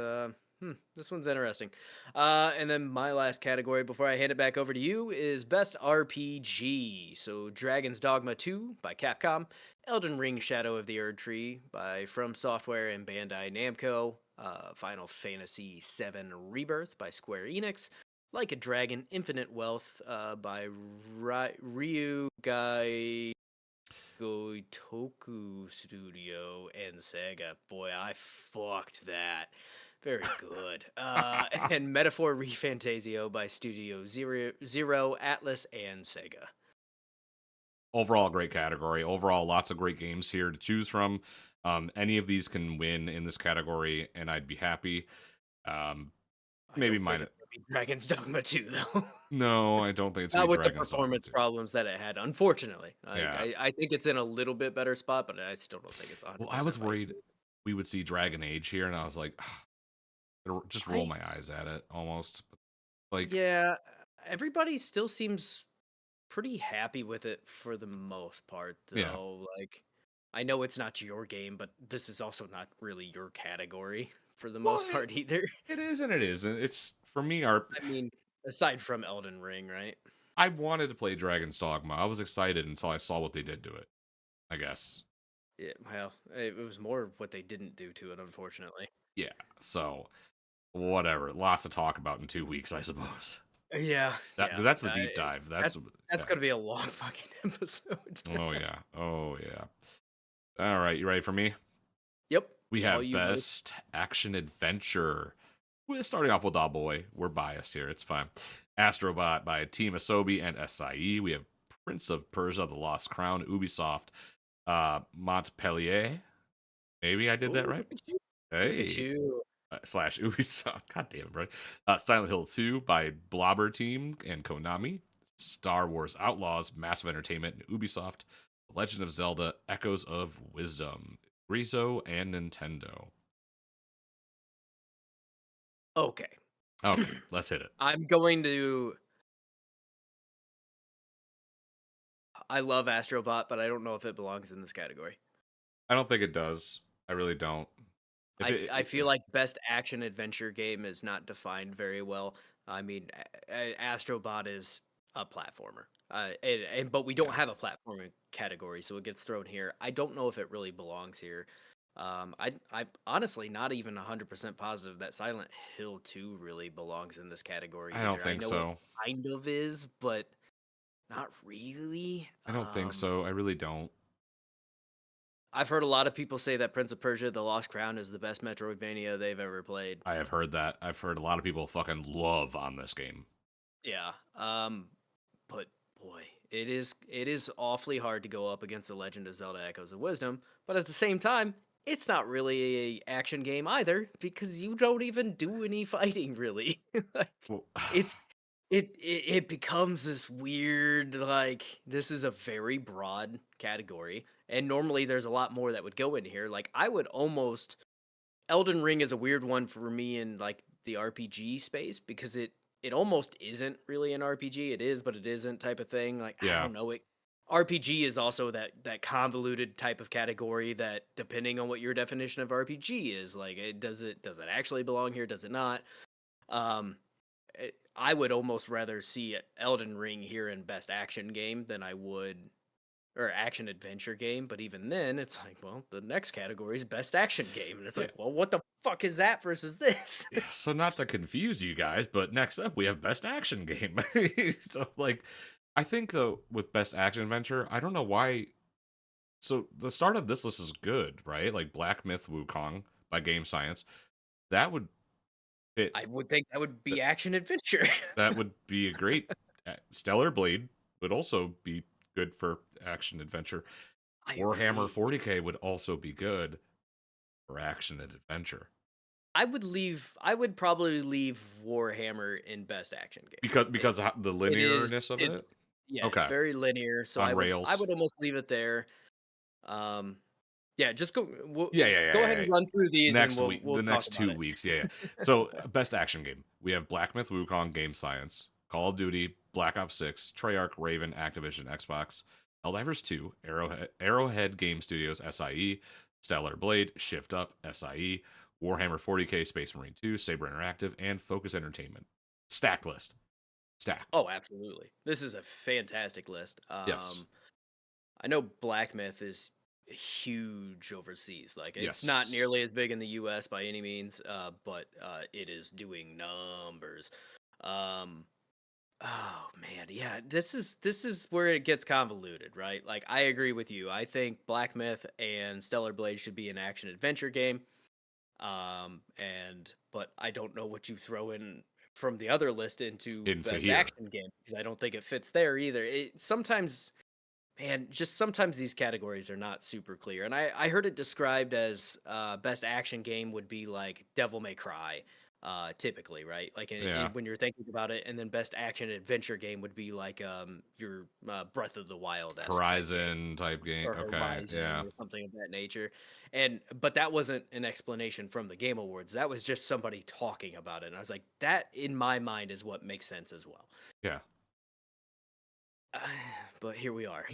This one's interesting. And then my last category before I hand it back over to you is Best RPG. So Dragon's Dogma 2 by Capcom, Elden Ring Shadow of the Erd Tree by From Software and Bandai Namco, Final Fantasy VII Rebirth by Square Enix, Like a Dragon Infinite Wealth by Ryu Gai Goitoku Studio and Sega. Boy, I fucked that. Very good. And Metaphor ReFantasio by Studio Zero, Atlas, and Sega. Overall, great category. Overall, lots of great games here to choose from. Any of these can win in this category, and I'd be happy. Um, I maybe don't think mine. it's gonna be Dragon's Dogma 2 though. No, I don't think it's gonna Not be with the Dragon's Dogma performance 2. problems that it had, unfortunately. Like Yeah. I think it's in a little bit better spot, but I still don't think it's Well, I 100% was by any worried means. we would see Dragon Age here, and I was like, just roll I my eyes at it almost. Like, Yeah, everybody still seems pretty happy with it for the most part, yeah. though. Like, I know it's not your game, but this is also not really your category for the Well, most part either. it is and it isn't. It's for me. Our I mean, aside from Elden Ring, right? I wanted to play Dragon's Dogma. I was excited until I saw what they did to it. I guess. Yeah, well, it was more what they didn't do to it, unfortunately. Yeah. So whatever. Lots to talk about in 2 weeks, I suppose. Yeah, That yeah. because that's the deep dive. That, that's Yeah. gonna be a long fucking episode. Oh yeah. Oh yeah. All right. You ready for me? Yep. We All have you, buddy. best action adventure. We're starting off with Boy. We're biased here. It's fine. Astrobot by Team Asobi and SIE. We have Prince of Persia: The Lost Crown, Ubisoft. Montpellier. Maybe I did that Ooh, right. look at you. Look at Hey. you. Slash Ubisoft. God damn it, bro. Silent Hill 2 by Blobber Team and Konami. Star Wars Outlaws, Massive Entertainment, and Ubisoft. Legend of Zelda: Echoes of Wisdom, Grizo, and Nintendo. Okay. Okay, let's hit it. I'm going to. I love Astrobot, but I don't know if it belongs in this category. I don't think it does. I really don't. If I feel like best action adventure game is not defined very well. I mean, Astrobot is a platformer, but we don't yeah, have a platforming category, so it gets thrown here. I don't know if it really belongs here. I honestly not even 100% positive that Silent Hill 2 really belongs in this category I don't either. I think know it so. kind of is, but not really. I don't think so. I really don't. I've heard a lot of people say that Prince of Persia: The Lost Crown is the best Metroidvania they've ever played. I have heard that. I've heard a lot of people fucking love on this game. Yeah. But boy, it is awfully hard to go up against The Legend of Zelda: Echoes of Wisdom, but at the same time, it's not really a action game either because you don't even do any fighting really. Like Well, it's it becomes this weird like this is a very broad category and normally there's a lot more that would go in here. Like I would almost Elden Ring is a weird one for me in like the RPG space because it almost isn't really an RPG. It is, but it isn't type of thing. Like I yeah, don't know. It RPG is also that convoluted type of category that depending on what your definition of RPG is, like it actually belong here? Does it not? Um, I would almost rather see Elden Ring here in best action game than I would or action adventure game, but even then, it's like, well, the next category is best action game, and it's yeah. like, well, what the fuck is that versus this? So not to confuse you guys, but next up we have best action game. So like, I think though with best action adventure, I don't know why. So the start of this list is good, right? Like Black Myth Wukong by Game Science. That would fit. I would think that would That be action adventure. that would be a great. Stellar Blade would also be good for action adventure. I Warhammer agree. 40K would also be good for action and adventure I would probably leave Warhammer in best action game. because of the It is. linearness of It's it. yeah. It's Okay, very linear, so on I rails. would almost leave it there. Um, yeah. Just go. Yeah, yeah, Go yeah, ahead yeah, and yeah. run through these, and Next week, we'll the talk next about 2 weeks. Yeah, yeah. it. So best action game. We have Black Myth Wukong, Game Science, Call of Duty, Black Ops 6, Treyarch, Raven, Activision, Xbox, Helldivers 2, Arrowhead Game Studios, SIE, Stellar Blade, Shift Up, SIE, Warhammer 40k, Space Marine 2, Saber Interactive, and Focus Entertainment. Stacked list. Stacked. Oh, absolutely. This is a fantastic list. Yes. I know Black Myth is huge overseas. Like, it's not Yes. nearly as big in the U.S. by any means, but it is doing numbers. Um, oh man, yeah, this is where it gets convoluted, right? Like, I agree with you. I think Black Myth and Stellar Blade should be an action adventure game. And but I don't know what you throw in from the other list into Into best here. action game because I don't think it fits there either. It sometimes, man, just sometimes these categories are not super clear. And I heard it described as best action game would be like Devil May Cry, typically, right? Like Yeah. when you're thinking about it, and then best action adventure game would be like your Breath of the Wild esque type game Horizon type game. or Okay. Horizon Yeah. or something of that nature. And but that wasn't an explanation from the Game Awards. That was just somebody talking about it. And I was like, that in my mind is what makes sense as well. Yeah. But here we are.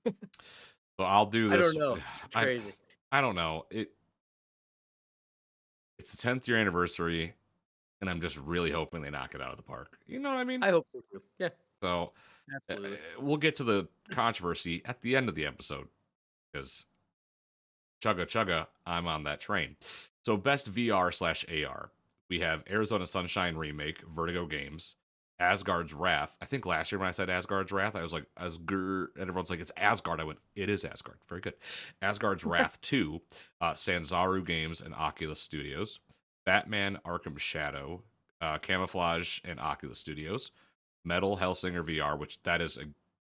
So I'll do I don't this. know. It's I crazy. I don't know. It's the 10th year anniversary, and I'm just really hoping they knock it out of the park. You know what I mean? I hope so too. Yeah, So absolutely. we'll get to the controversy at the end of the episode because chugga chugga, I'm on that train. So best VR/AR, we have Arizona Sunshine remake, Vertigo Games, Asgard's Wrath. I think last year when I said Asgard's Wrath, I was like Asgard, and everyone's like it's Asgard. I went, it is Asgard. Very good. Asgard's Wrath 2, Sanzaru Games and Oculus Studios, Batman Arkham Shadow, Camouflage and Oculus Studios, Metal Hellsinger VR, which that is a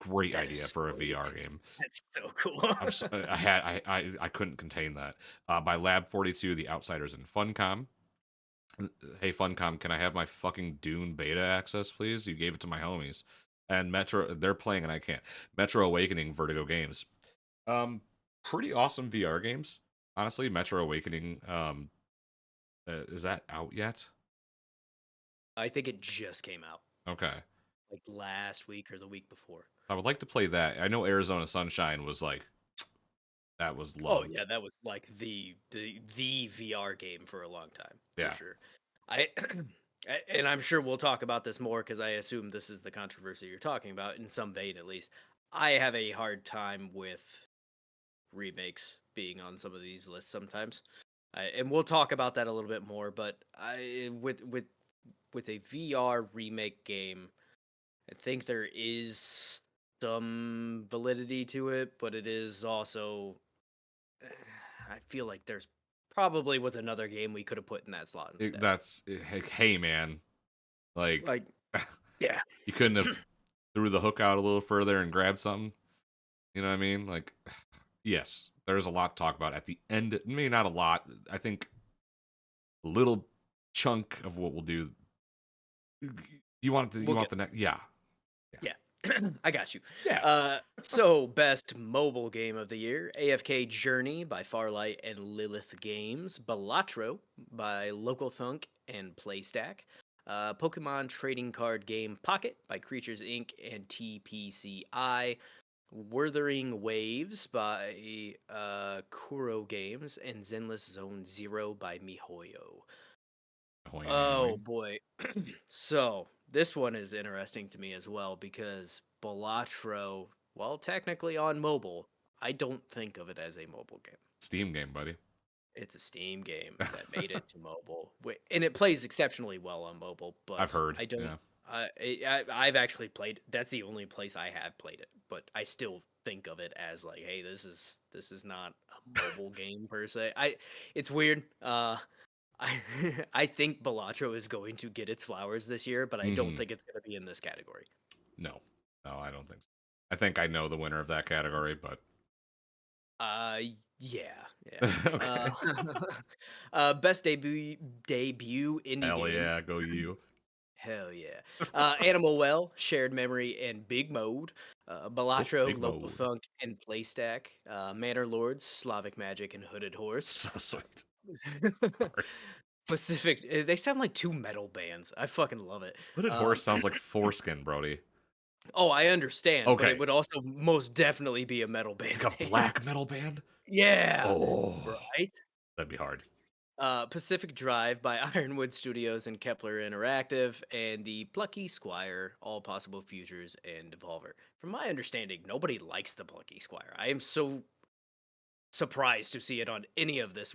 great That is idea for a sweet. VR game. That's so cool. I couldn't contain that. By Lab 42, The Outsiders, and Funcom. Hey Funcom, can I have my fucking Dune beta access, please? You gave it to my homies. And Metro, they're playing and I can't. Metro Awakening, Vertigo Games. Um, Pretty awesome VR games. Honestly, Metro Awakening. Is that out yet? I think it just came out Okay. like last week or the week before. I would like to play that. I know Arizona Sunshine was like that was Oh love. yeah, that was like the VR game for a long time for Yeah. sure. I and I'm sure we'll talk about this more because I assume this is the controversy you're talking about in some vein at least. I have a hard time with remakes being on some of these lists sometimes, and we'll talk about that a little bit more. But I with a VR remake game, I think there is some validity to it, but it is also I feel like there's probably was another game we could have put in that slot instead. Hey man, like Like, yeah, you couldn't have threw the hook out a little further and grabbed something. You know what I mean? Like, yes, there's a lot to talk about at the end. Maybe not a lot. I think a little chunk of what we'll do. You want the we'll you want get the next? Yeah, yeah. I got you. yeah. So best mobile game of the year: AFK Journey by Farlight and Lilith Games, Balatro by Local Thunk and Playstack, Pokemon trading card game Pocket by Creatures Inc. and TPCI, Wuthering Waves by Kuro Games, and Zenless Zone Zero by MiHoYo. Hoing, hoing, Oh hoing. boy. So this one is interesting to me as well because Balatro, while technically on mobile, I don't think of it as a mobile game. Steam game, buddy. It's a Steam game that made it to mobile, and it plays exceptionally well on mobile. I've But heard. I don't. Yeah, I've actually played. That's the only place I have played it. But I still think of it as like, hey, this is not a mobile game per se. It's weird. I I think Balatro is going to get its flowers this year, but I don't hmm think it's going to be in this category. No, no, I don't think so. I think I know the winner of that category, but Uh, yeah, yeah. okay. Best debut indie Hell game. yeah, go you. Hell yeah. Animal Well, Shared Memory, and Big Mode. Oh, Balatro, big Local mode. Thunk, and Playstack. Manor Lords, Slavic Magic, and Hooded Horse. So sweet. Sorry. Pacific. They sound like two metal bands. I fucking love it. Hooded horse sounds like foreskin, Brody. Oh, I understand, but it Okay, would also most definitely be a metal like band a name. black metal band. Yeah, Oh, right? that'd be hard. Pacific Drive by Ironwood Studios and Kepler Interactive, and the Plucky Squire, All Possible Futures, and Devolver. From my understanding, nobody likes the Plucky Squire. I am so surprised to see it on any of this.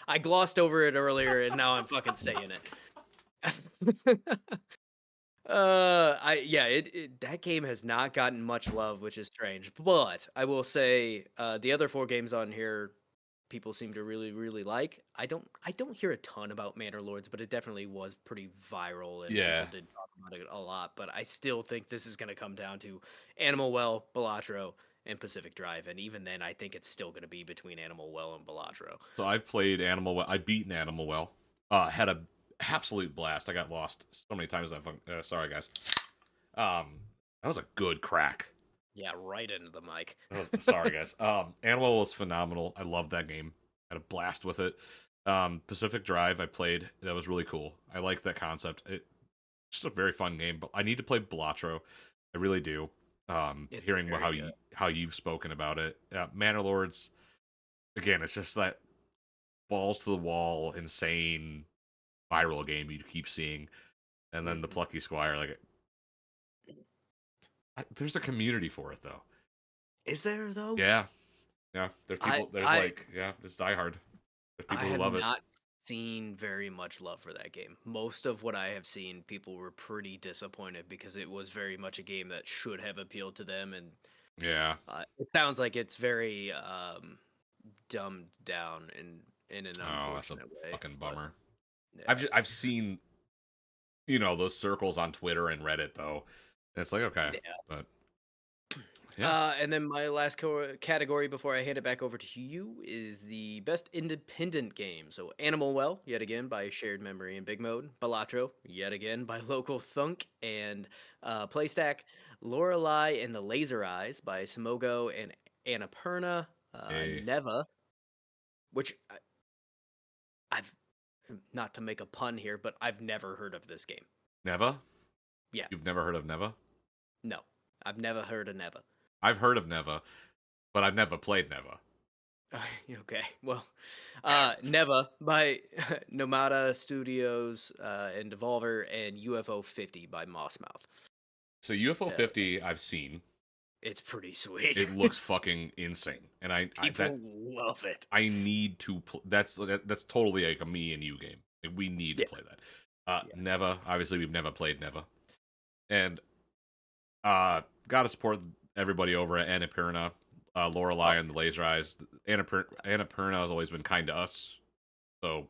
I glossed over it earlier, and now I'm fucking saying it. That game has not gotten much love, which is strange. But I will say, the other 4 games on here, people seem to really, really like. I don't hear a ton about Manor Lords, but it definitely was pretty viral, and Yeah. people did talk about it a lot. But I still think this is going to come down to Animal Well, Balatro, and Pacific Drive, and even then, I think it's still going to be between Animal Well and Balatro. So I've played Animal Well. I beaten Animal Well. Had a absolute blast. I got lost so many times. Sorry, guys. That was a good crack. Yeah, right into the mic. Sorry, guys. Animal was phenomenal. I loved that game. Had a blast with it. Pacific Drive, I played. That was really cool. I like that concept. It's just a very fun game. But I need to play Balatro. I really do. It's Hearing very good. how you've spoken about it. Manor Lords. Again, it's just that balls to the wall, insane viral game you keep seeing, and then the Mhm. Plucky Squire. There's a community for it though. Is there though? Yeah, yeah. There's I people. There's I it's diehard. There's I people who have love it. not seen very much love for that game. Most of what I have seen, people were pretty disappointed because it was very much a game that should have appealed to them, and Yeah. it sounds like it's very dumbed down in an Oh, that's a unfortunate way. fucking But bummer. yeah, I've seen those circles on Twitter and Reddit though. And it's like okay, yeah. but yeah. And then my last category before I hand it back over to you is the best independent game. So Animal Well, yet again by Shared Memory and Big Mode. Balatro, yet again by Local Thunk and Playstack. Lorelei and the Laser Eyes by Simogo and Annapurna. Hey, Neva, which I've, not to make a pun here, but I've never heard of this game. Neva. Yeah, You've never heard of Neva? no, I've never heard of Neva. I've heard of Neva, but I've never played Neva. Okay, well, Neva by Nomada Studios and Devolver, and UFO 50 by Mossmouth. So UFO Uh, 50, I've seen. it's pretty sweet. It looks fucking insane, and People love it. I need to. That's totally like a me and you game. Like, we need to Yeah, play that. yeah. Neva. Obviously, we've never played Neva, and gotta support everybody over at Annapurna, Oh, Lorelei and the Laser Eyes. Annapurna has always been kind to us, so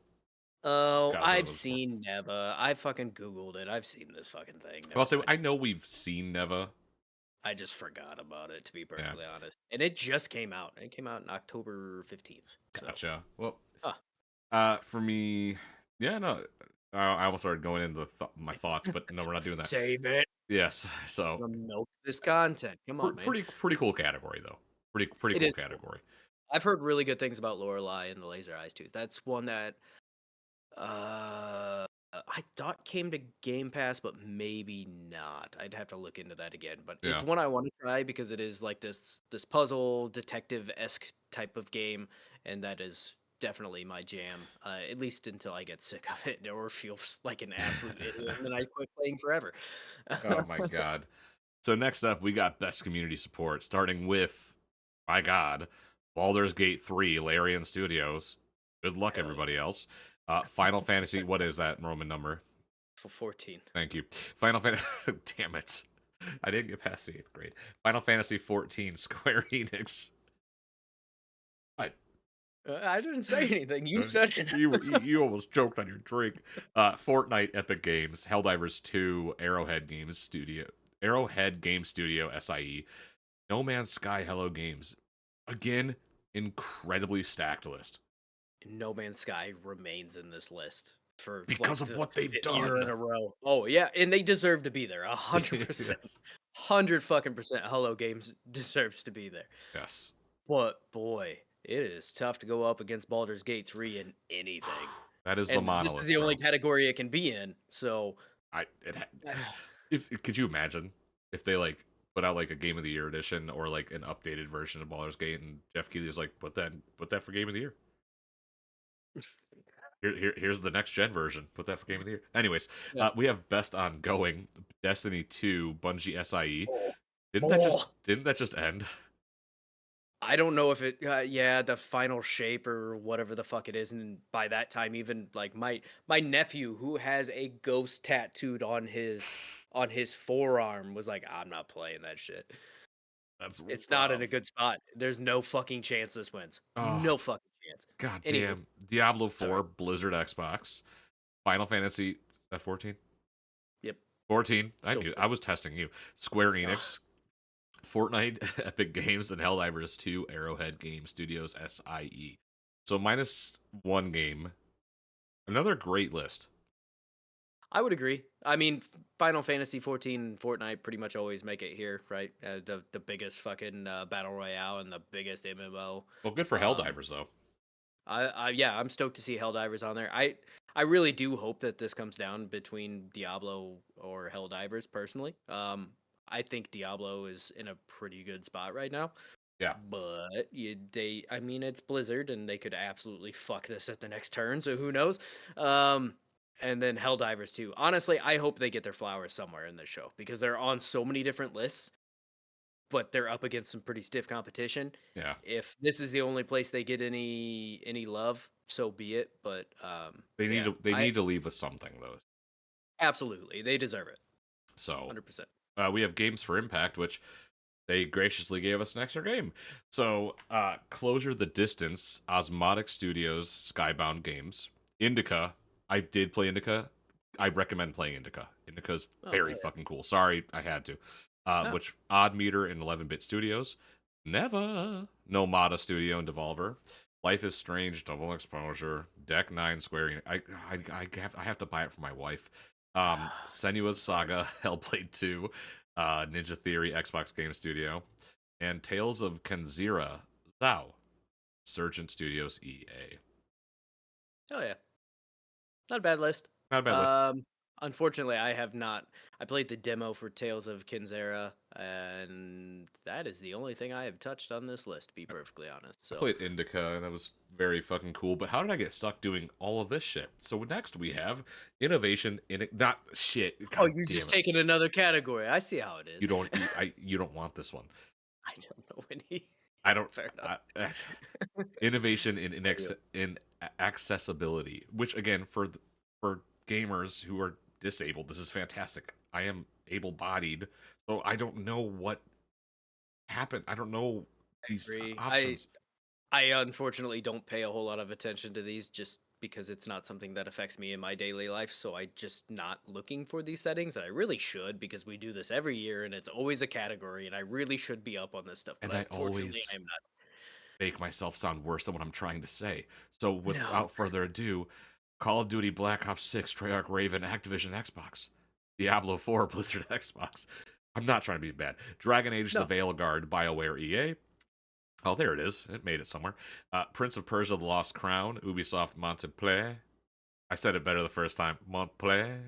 oh, gotta put I've them in support. seen Neva. I fucking Googled it. I've seen this fucking thing. I'll Never say I mind. know we've seen Neva. I just forgot about it, to be Yeah, perfectly honest. And it just came out. It came out on October 15th. So, gotcha. Well, huh. for me, yeah, no, I almost started going into my thoughts, but no, we're not doing that. Save it. Yes, so Milk this content. Come on, man. pretty cool category though. Pretty It cool is cool. category. I've heard really good things about Lorelei and the Laser Eyes too. That's one that uh I thought came to Game Pass, but maybe not. I'd have to look into that again. But it's Yeah, one I want to try because it is like this puzzle detective-esque type of game, and that is definitely my jam. At least until I get sick of it or feel like an absolute idiot, and then I quit playing forever. oh my god. So next up, we got best community support, starting with, my god, Baldur's Gate 3, Larian Studios. Good luck, Hell everybody else. Final Fantasy, what is that Roman number? yeah. 14. Thank you. Final Fantasy, damn it. I didn't get past the 8th grade. Final Fantasy 14, Square Enix. I, I didn't say anything. You said it. you almost choked on your drink. Fortnite, Epic Games, Helldivers 2, Arrowhead Game Studio, SIE, No Man's Sky, Hello Games. Again, incredibly stacked list No Man's Sky remains in this list for because like of the what they've fifth year in done. a row. Oh yeah, and they deserve to be there. 100%, Yes. 100 fucking %. Hello Games deserves to be there. Yes. But boy, it is tough to go up against Baldur's Gate 3 in anything. That is the And this is monolith, the only bro. category it can be in. So I it if could you imagine if they like put out like a Game of the Year edition or like an updated version of Baldur's Gate and Jeff Keighley is like put that for Game of the Year. Here's the next gen version. Put that for game of the year. Anyways, Yeah. we have best ongoing Destiny 2 Bungie SIE. Oh. Didn't that just end? I don't know if it, yeah, the final shape or whatever the fuck it is, and by that time, even like my nephew who has a ghost tattooed on his forearm was like, I'm not playing that shit. That's It's not in a rough. good spot. There's no fucking chance this wins. Oh, No fucking chance. Anywho, goddamn. Diablo sorry. 4, Blizzard Xbox, Final Fantasy 14. Yep. 14. I Still. knew. I was testing you. Square Ugh. Enix, Fortnite, Epic Games, and Helldivers 2, Arrowhead Game Studios SIE. So minus one game. Another great list. I would agree. I mean, Final Fantasy 14 and Fortnite pretty much always make it here, right? The biggest fucking battle royale and the biggest MMO. Well, good for Um, Helldivers though. yeah, I'm stoked to see Helldivers on there. I really do hope that this comes down between Diablo or Helldivers. Personally, I think Diablo is in a pretty good spot right now. Yeah, But I mean, it's Blizzard, and they could absolutely fuck this at the next turn. So who knows? And then Helldivers too. Honestly, I hope they get their flowers somewhere in this show because they're on so many different lists, but they're up against some pretty stiff competition. yeah. If this is the only place they get any love, so be it. But yeah, They I need to leave with something though. absolutely they deserve it, So 100%. we have Games for Impact, which they graciously gave us an extra game. So Closure the Distance, Osmotic Studios, Skybound Games, Indica. I did play Indica. I recommend playing Indica. Indica's Oh very hell fucking cool. Sorry, I had to. yeah. Which Odd Meter and 11-Bit Studios, Neva, Nomada Studio and Devolver, Life is Strange, Double Exposure, Deck Nine, Square. I have to buy it for my wife. Senua's Saga, Hellblade 2, Ninja Theory, Xbox Game Studio, and Tales of Kenzira, Thou, Surgeon Studios, EA. Oh yeah. Not a bad list. Not a bad list. Um, Unfortunately, I have not. I played the demo for Tales of Kinzera, and that is the only thing I have touched on this list, to be perfectly honest. I So, played Indica, and that was very fucking cool. But how did I get stuck doing all of this shit? So next we have innovation in it. Not shit. oh, God you're damn just it. taking another category. I see how it is. You don't want this one. I don't know any. I don't. Fair enough. Innovation in I do. accessibility, which again for gamers who are disabled, this is fantastic. I am able-bodied, so I don't know what happened. I don't know I these agree. options. I unfortunately don't pay a whole lot of attention to these just because it's not something that affects me in my daily life. So I just not looking for these settings that I really should because we do this every year and it's always a category and I really should be up on this stuff. But And I unfortunately, always I'm not. make myself sound worse than what I'm trying to say. So No. without further ado, Call of Duty Black Ops 6, Treyarch Raven, Activision Xbox, Diablo 4, Blizzard Xbox. I'm not trying to be bad. Dragon Age The No. Veilguard, BioWare EA. Oh, there it is. It made it somewhere. Prince of Persia: The Lost Crown, Ubisoft Montpellier. I said it better the first time. Montpellier,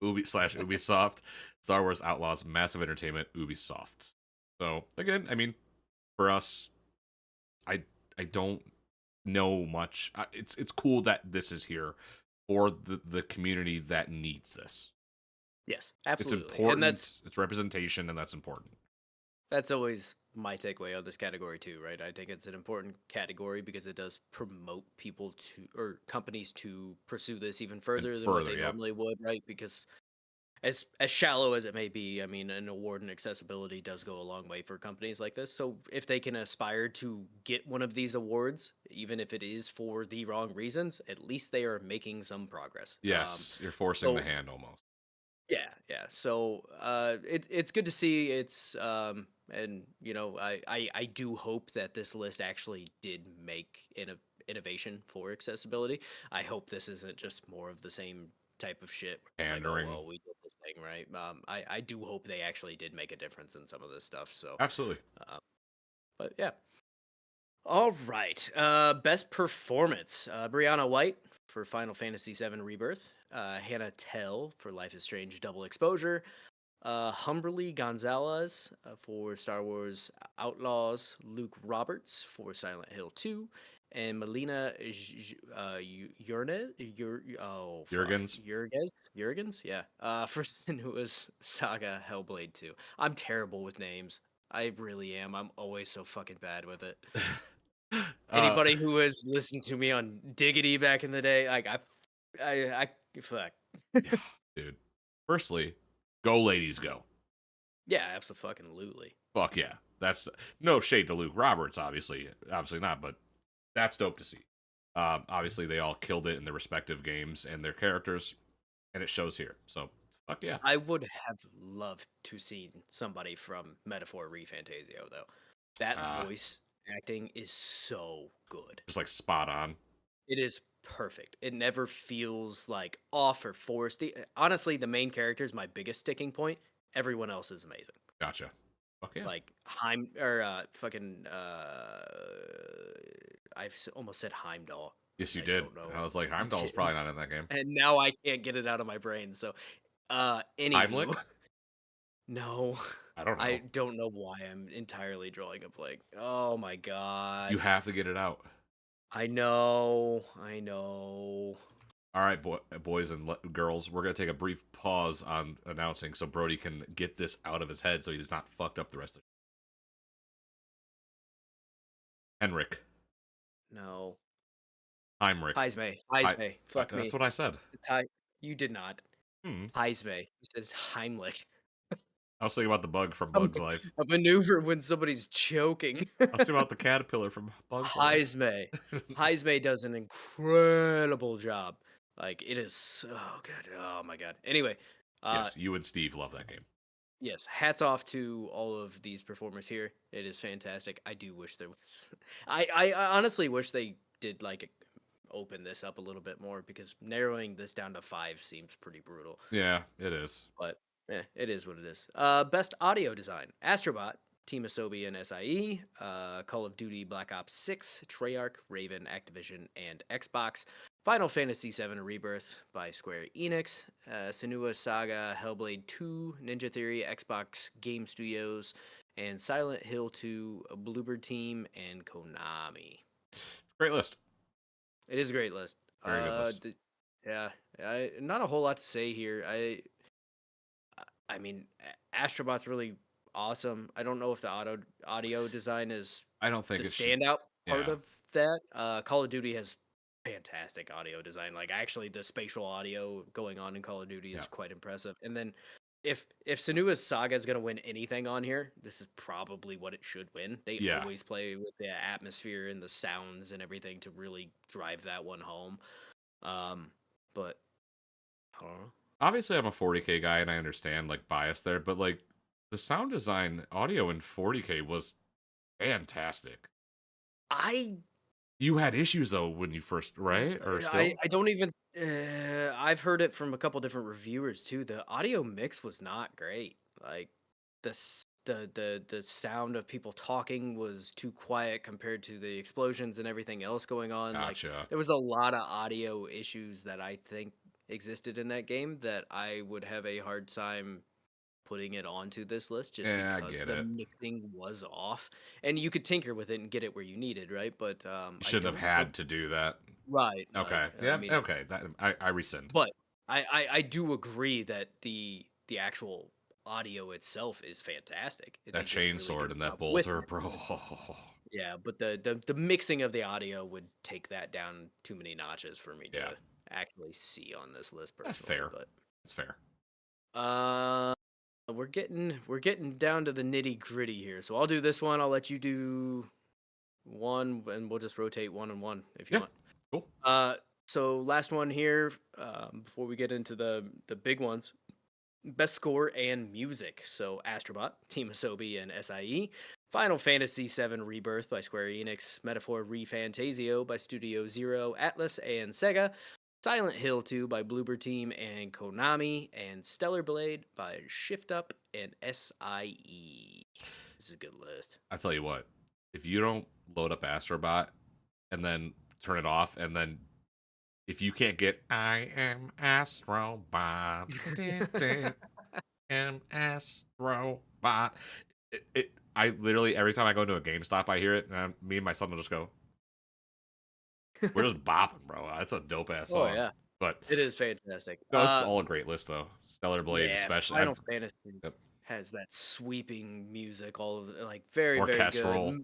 Ubisoft. Star Wars Outlaws, Massive Entertainment, Ubisoft. So again, I mean, for us, I I don't know much. It's cool that this is here for the community that needs this. Yes, It's absolutely. And important. It's representation, and that's important. that's always my takeaway on this category too, right? I think it's an important category because it does promote people to or companies to pursue this even And further than what further, they yeah, normally would, right? Because as shallow as it may be, I mean, an award in accessibility does go a long way for companies like this. So if they can aspire to get one of these awards, even if it is for the wrong reasons, at least they are making some progress. yes, you're forcing the So hand almost. yeah, yeah. So it's good to see. It's and you know I do hope that this list actually did make innovation for accessibility. I hope this isn't just more of the same type of shit. Where it's like, oh Pandering, well, we did this thing right. I do hope they actually did make a difference in some of this stuff. So, absolutely. uh, but yeah. All right. Best performance. Brianna White for Final Fantasy VII Rebirth. Hannah Tell for Life is Strange Double Exposure. Humberly Gonzalez for Star Wars Outlaws, Luke Roberts for Silent Hill 2, and Melina Jurgens. Jurgens, yeah. For Senua's Saga Hellblade 2. I'm terrible with names. I really am. I'm always so fucking bad with it. uh, Anybody who has listened to me on Diggity back in the day, like fuck. yeah, dude. Firstly, go ladies go. Yeah, absolutely. Fuck yeah. That's no shade to Luke Roberts, obviously not, but that's dope to see. Obviously, they all killed it in their respective games and their characters, and it shows here. So, fuck yeah. I would have loved to see somebody from Metaphor ReFantasio though. That Uh, voice acting is so good. just like spot on. It is perfect. It never feels like off or forced. Honestly, the main character is my biggest sticking point. Everyone else is amazing. Gotcha. Fuck yeah. Like Heim or fucking almost said Heimdall. Yes, you I did. don't know. I was like, Heimdall's probably not in that game. And now I can't get it out of my brain. So Heimlich? anywho, no. I don't I know. don't know why I'm entirely drawing a blank. Oh my You god. have to get it out. I know. I know. All right, boys and girls, we're gonna take a brief pause on announcing so Brody can get this out of his head so he's not fucked up the rest of it. Henrik, No. Heimrich. Heismay. I, Heismay. Fuck that's me. what I said. It's You did not. Hmm. Heismay. You said it's Heimlich. I was thinking about the bug from A, Bug's Life. a maneuver when somebody's choking. I was thinking about the caterpillar from Bug's Life. Heismay. Heismay does an incredible job. Like it is so good. Oh my god. Anyway, Yes, you and Steve love that game. yes, hats off to all of these performers here. It is fantastic. I do wish there was. I honestly wish they did like open this up a little bit more because narrowing this down to 5 seems pretty brutal. Yeah, it is. But it is what it is. Best audio design: Astrobot, Team Asobi and SIE, Call of Duty Black Ops 6, Treyarch, Raven, Activision, and Xbox. Final Fantasy VII Rebirth by Square Enix, Senua's Saga, Hellblade 2, Ninja Theory, Xbox Game Studios, and Silent Hill 2, Bluebird Team, and Konami. Great list. It is a great list. Very good list. Yeah, not a whole lot to say here. I mean, Astrobot's really awesome. I don't know if the audio design is I don't think the it should. standout part Yeah, of that. Call of Duty has fantastic audio design. Like actually, the spatial audio going on in Call of Duty is yeah, quite impressive. And then if Senua's Saga is gonna win anything on here, this is probably what it should win. They yeah. always play with the atmosphere and the sounds and everything to really drive that one home. But I don't know. Obviously, I'm a 40K guy, and I understand like bias there, but like the sound design audio in 40K was fantastic. I You had issues though when you first, right? Or still? I don't even. I've heard it from a couple different reviewers too. The audio mix was not great. Like the sound of people talking was too quiet compared to the explosions and everything else going on. Like Gotcha. there was a lot of audio issues that I think existed in that game that I would have a hard time putting it onto this list just Yeah, I because get the it. mixing was off. And you could tinker with it and get it where you needed, right? But You I shouldn't have don't know. had to do that. Right. Okay. Like I Yeah. mean, Okay. That I rescind. but I do agree that the actual audio itself is fantastic. That They did a really chainsword good and that job with bolter, it. bro. Yeah, but the mixing of the audio would take that down too many notches for me Yeah, to actually see on this list that's personally. fair. But That's fair. uh, we're getting down to the nitty gritty here. So I'll do this one. I'll let you do one, and we'll just rotate one and one if you Yeah. want. Cool. So last one here, before we get into the big ones. Best score and music. So Astrobot, Team Asobi and SIE. Final Fantasy VII Rebirth by Square Enix. Metaphor ReFantasio by Studio Zero, Atlas and Sega. Silent Hill 2 by Bloober Team and Konami. And Stellar Blade by Shift Up and SIE. This is a good list. I tell you what, if you don't load up Astrobot and then turn it off, and then if you can't get I am Astrobot, am Astrobot, I literally every time I go into a GameStop, I hear it, and me and my son will just go, We're just bopping, bro. That's a dope ass Oh song. yeah, But it is fantastic. no, this is all a great list though. Stellar Blade, Yeah, especially. Final Fantasy Yep, has that sweeping music, all of like very, very good. orchestral.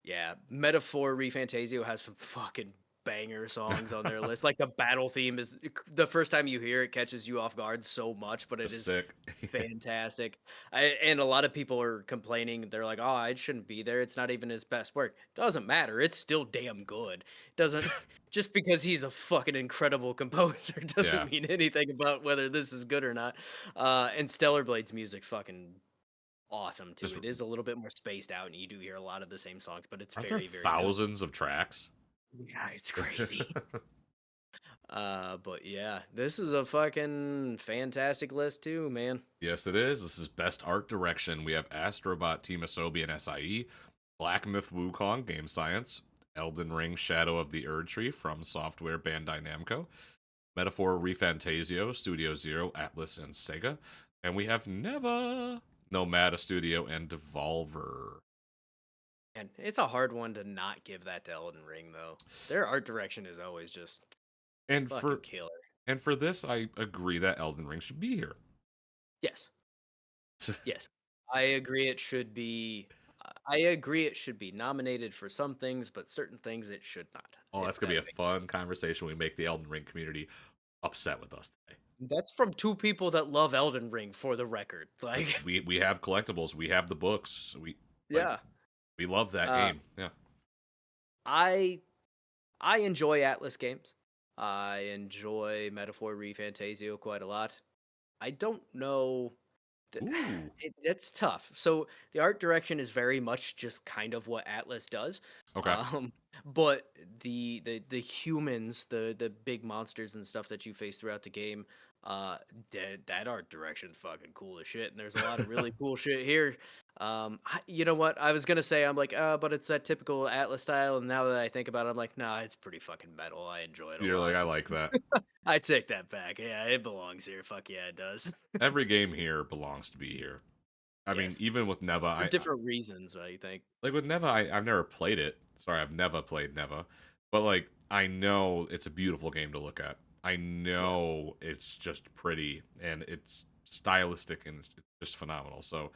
Yeah, Metaphor ReFantasio has some fucking banger songs on their list. Like the battle theme is the first time you hear it catches you off guard so much, but it That's is sick. fantastic. And a lot of people are complaining. They're like, "Oh, it shouldn't be there. It's not even his best work." Doesn't matter. It's still damn good. Doesn't just because he's a fucking incredible composer Yeah. doesn't mean anything about whether this is good or not. And Stellar Blade's music fucking awesome too. Just It is a little bit more spaced out, and you do hear a lot of the same songs, but it's aren't there very, very good. thousands of tracks? Yeah, it's crazy. But yeah, this is a fucking fantastic list too, man. Yes, it is. This is best art direction. We have Astrobot, Team Asobi, and SIE. Black Myth Wukong, Game Science. Elden Ring, Shadow of the Erd Tree from Software Bandai Namco. Metaphor, Refantasio, Studio Zero, Atlas, and Sega. And we have Neva, Nomada Studio, and Devolver. And it's a hard one to not give that to Elden Ring though. Their art direction is always just And fucking for killer. and for this, I agree that Elden Ring should be here. Yes. Yes. I agree it should be I agree it should be nominated for some things, but certain things it should not. Oh, that's If gonna that be a makes fun conversation. We make the Elden Ring community upset with us today. That's from two people that love Elden Ring for the record. Like Like we have collectibles, we have the books, we like yeah. we love that Uh game. Yeah. I I enjoy Atlas games. I enjoy Metaphor ReFantasio quite a lot. I don't know. th- Ooh. It's tough. So the art direction is very much just kind of what Atlas does, Okay. um, but the humans, the big monsters and stuff that you face throughout the game, that art direction's fucking cool as shit. And there's a lot of really cool shit here. You know what? I was gonna say I'm like, but it's that typical Atlas style. And now that I think about it, I'm like, nah, it's pretty fucking metal. I enjoy it a You're like, lot. I like that. I take that back. Yeah, it belongs here. Fuck yeah, it does. Every game here belongs to be here. I mean, Yes. even with Neva, For different reasons, I think. like with Neva, I've never played it. Sorry, I've never played Neva, but like I know it's a beautiful game to look at. I Yeah. know it's just pretty and it's stylistic and it's just phenomenal. So,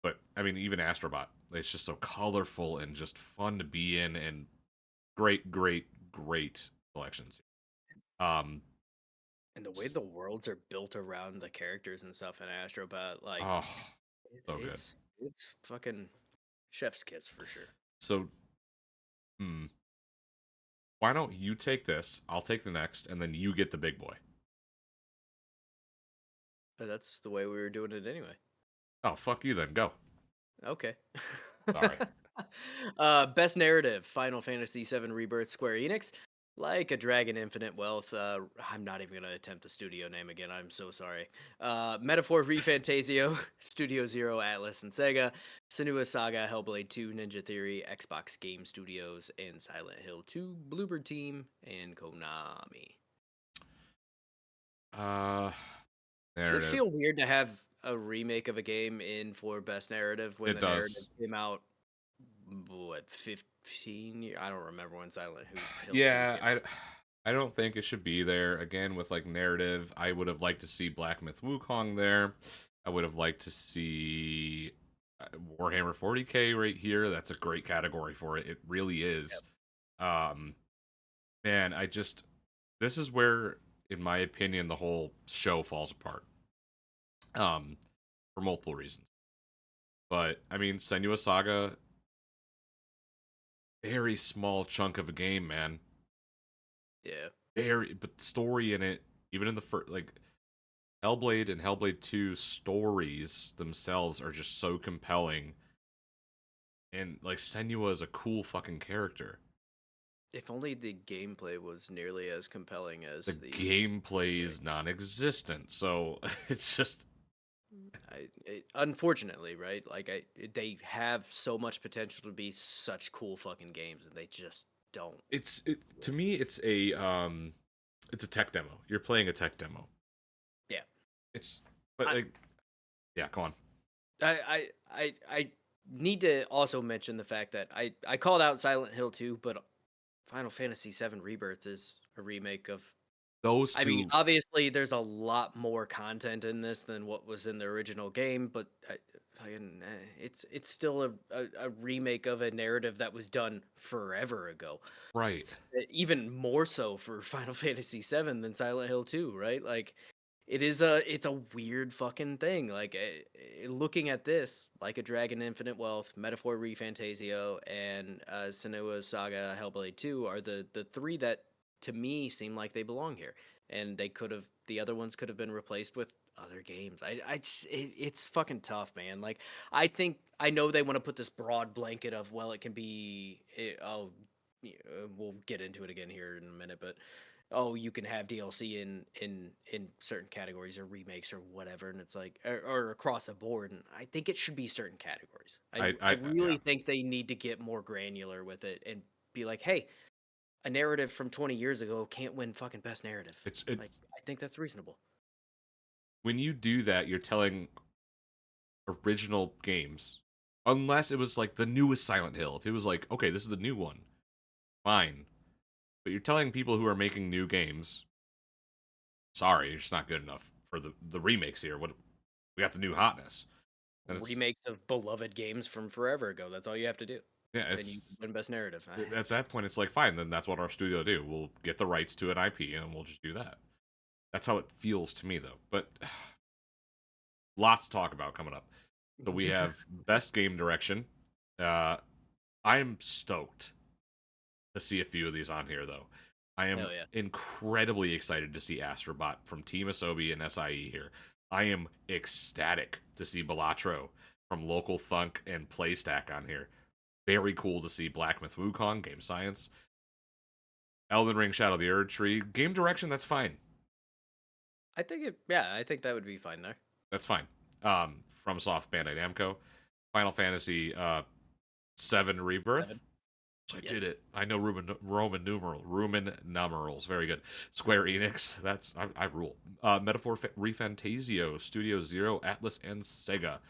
but I mean, even Astrobot, it's just so colorful and just fun to be in, and great, great, great collections. Um, And the way the worlds are built around the characters and stuff in Astrobot, like oh, so good. it's fucking chef's kiss for sure. So, hmm, why don't you take this? I'll take the next, and then you get the big boy. But that's the way we were doing it anyway. Oh, fuck you then. Go. Okay. Sorry. Best narrative: Final Fantasy VII Rebirth, Square Enix. Like a Dragon Infinite Wealth. I'm not even gonna attempt the studio name again. I'm so sorry. Metaphor ReFantasio, Studio Zero, Atlas, and Sega. Senua's Saga, Hellblade 2, Ninja Theory, Xbox Game Studios, and Silent Hill 2, Bluebird Team, and Konami. Uh, Does it narrative. feel weird to have a remake of a game in for best narrative when It the narrative does. came out what 15 years? I don't remember when Hill 2 Yeah, came out. I don't think it should be there. Again, with like narrative, I would have liked to see Black Myth Wukong there. I would have liked to see Warhammer 40K right here. That's a great category for it. It really is. Yep. Um, man, this is where, in my opinion, the whole show falls apart. Um, for multiple reasons. But I mean, Senua Saga, very small chunk of a game, man. Yeah. Very, but the story in it, even in the first, like Hellblade and Hellblade 2 stories themselves are just so compelling. And like Senua is a cool fucking character. If only the gameplay was nearly as compelling The as the gameplay story. is non-existent, so it's just Unfortunately, right? Like they have so much potential to be such cool fucking games, and they just don't. to me it's a tech demo. You're playing a tech demo. Yeah. It's but I like yeah, go on. I need to also mention the fact that I called out Silent Hill 2, but Final Fantasy VII Rebirth is a remake of. Those I mean, two, obviously, there's a lot more content in this than what was in the original game, but it's still a remake of a narrative that was done forever ago. right? It's even more so for Final Fantasy VII than Silent Hill 2, right? Like, it's a weird fucking thing. Like, looking at this, like a Dragon Infinite Wealth, Metaphor ReFantasio, and Senua's Saga Hellblade 2 are the three that to me seem like they belong here, and the other ones could have been replaced with other games. I just it's fucking tough, man. Like, I know they want to put this broad blanket of, well, it can be we'll get into it again here in a minute, but oh, you can have DLC in certain categories or remakes or whatever, and it's like or across the board. And I think it should be certain categories. I Yeah, really think they need to get more granular with it and be like, hey, a narrative from 20 years ago can't win fucking best narrative. it's Like, I think that's reasonable. when you do that, you're telling original games, unless it was like the newest Silent Hill. If it was like, okay, this is the new one, fine. But you're telling people who are making new games, sorry, you're just not good enough for the remakes here. What we got the new hotness, and it's Remakes of beloved games from forever ago. That's all you have to do. yeah, Then you it's win best narrative. at that point it's like fine, then that's what our studio do. We'll get the rights to an IP and we'll just do that. That's how it feels to me though. But lots to talk about coming up. So we have best game direction. Uh, I'm stoked to see a few of these on here, though. I am Hell yeah. incredibly excited to see Astrobot from Team Asobi and SIE here. I am ecstatic to see Balatro from Local Thunk and Playstack on here. Very cool to see Black Myth Wukong, Game Science. Elden Ring Shadow of the Erd Tree. Game direction, that's fine. I think that would be fine there. That's fine. From Soft Bandai Namco. Final Fantasy 7 Rebirth. Seven. So I Yep. did it. I know Roman numerals. Very good. Square Enix. I rule. Metaphor Refantasio, Studio Zero, Atlas, and Sega.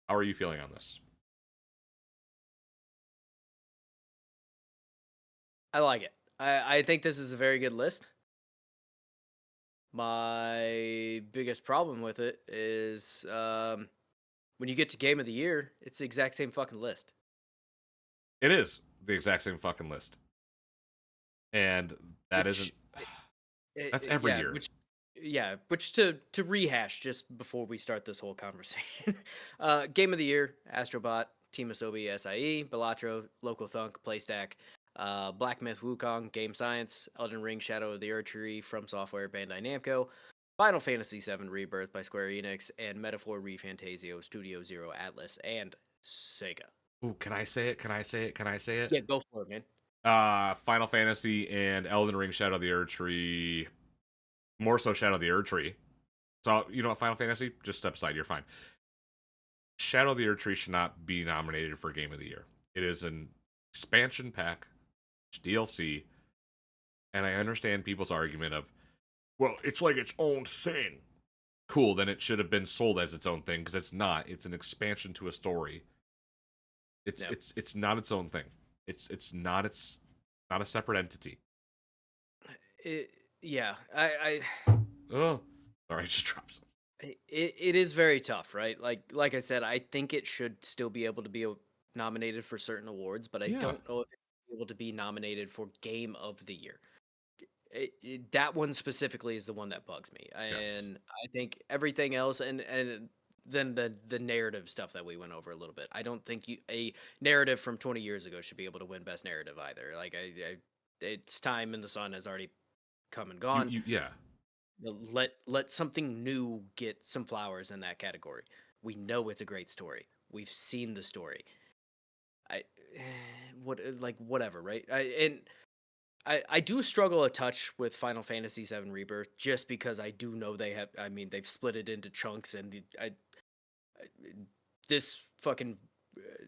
How are you feeling on this? I like it. I think this is a very good list. My biggest problem with it is when you get to Game of the Year, it's the exact same fucking list. It is the exact same fucking list, and that isn't. Which, eh, That's eh, every yeah, year. which, yeah, which to rehash just before we start this whole conversation. Game of the Year: Astrobot, Team Asobi, SIE, Balatro, Local Thunk, Playstack, Black Myth Wukong, Game Science, Elden Ring: Shadow of the Erd Tree, From Software, Bandai Namco, Final Fantasy VII Rebirth by Square Enix, and Metaphor ReFantasio, Studio Zero, Atlas, and Sega. Ooh, can I say it? Can I say it? Can I say it? Yeah, go for it, man. Final Fantasy and Elden Ring Shadow of the Erd Tree. More so Shadow of the Erd Tree. So you know what, Final Fantasy? Just step aside. You're fine. Shadow of the Erd Tree should not be nominated for Game of the Year. It is an expansion pack, it's DLC, and I understand people's argument of, well, it's like its own thing. Cool, then it should have been sold as its own thing because it's not. It's an expansion to a story. It's Yep. it's not its own thing. It's not a separate entity. It, yeah, Oh, sorry, I just dropped some. it is very tough, right? Like I said, I think it should still be able to be nominated for certain awards, but I Yeah. don't know if it's able to be nominated for Game of the Year. That one specifically is the one that bugs me, Yes. and I think everything else, and then the narrative stuff that we went over a little bit. I don't think a narrative from 20 years ago should be able to win Best Narrative either. Like, its time in the sun has already come and gone. Yeah. Let something new get some flowers in that category. We know it's a great story. We've seen the story. I what like whatever, right? I do struggle a touch with Final Fantasy VII Rebirth just because I do know they have. I mean, they've split it into chunks, and this fucking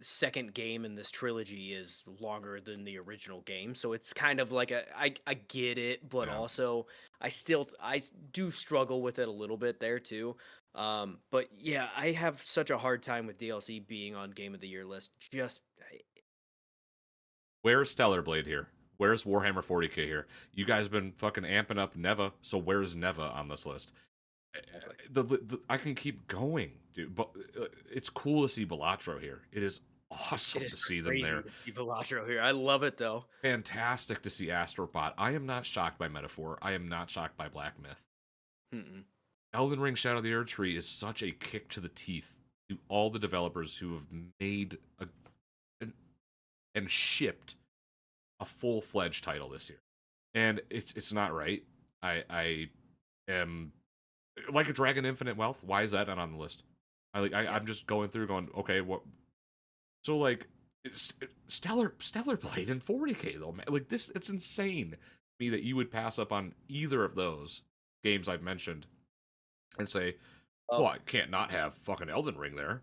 second game in this trilogy is longer than the original game, so it's kind of like I get it, but Yeah. also I do struggle with it a little bit there too. But yeah, I have such a hard time with DLC being on Game of the Year list. Just Where's Stellar Blade here? Where's Warhammer 40k here? You guys been fucking amping up Neva, so where's Neva on this list? Exactly. I can keep going, dude. But it's cool to see Balatro here. It is It awesome is to see them crazy there. to see Velatro here. I love it though. Fantastic to see Astrobot. I am not shocked by Metaphor. I am not shocked by Black Myth. Mm-mm. Elden Ring Shadow of the Erd Tree is such a kick to the teeth to all the developers who have made an, and shipped a full fledged title this year. And it's not right. I am like a Dragon Infinite Wealth. Why is that not on the list? Yeah. I'm just going through going, okay, what so like Stellar Blade in 40k though, man. Like this it's insane to me that you would pass up on either of those games I've mentioned and say, well, Oh, I can't not have fucking Elden Ring there.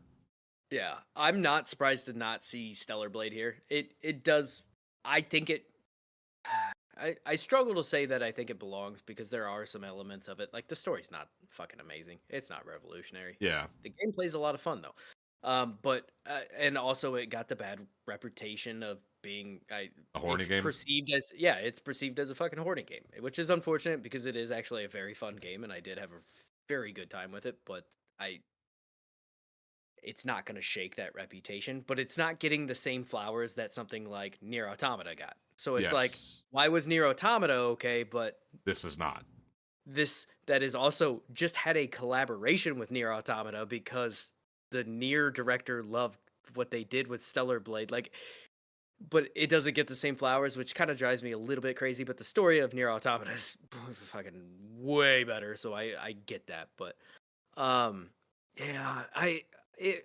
yeah. I'm not surprised to not see Stellar Blade here. It does. I think it. I struggle to say that I think it belongs because there are some elements of it. Like the story's not fucking amazing. It's not revolutionary. Yeah, The gameplay's a lot of fun though. But and also it got the bad reputation of being a horny it's game. perceived as it's perceived as a fucking hoarding game, which is unfortunate because it is actually a very fun game and I did have a very good time with it, but I it's not going to shake that reputation, but it's not getting the same flowers that something like Nier Automata got. So it's like, Yes, why was Nier Automata okay, but this is not. this that is also just had a collaboration with Nier Automata because the Nier director loved what they did with Stellar Blade. Like, but it doesn't get the same flowers, which kind of drives me a little bit crazy. But the story of Nier Automata is fucking way better, so I get that. But um, yeah,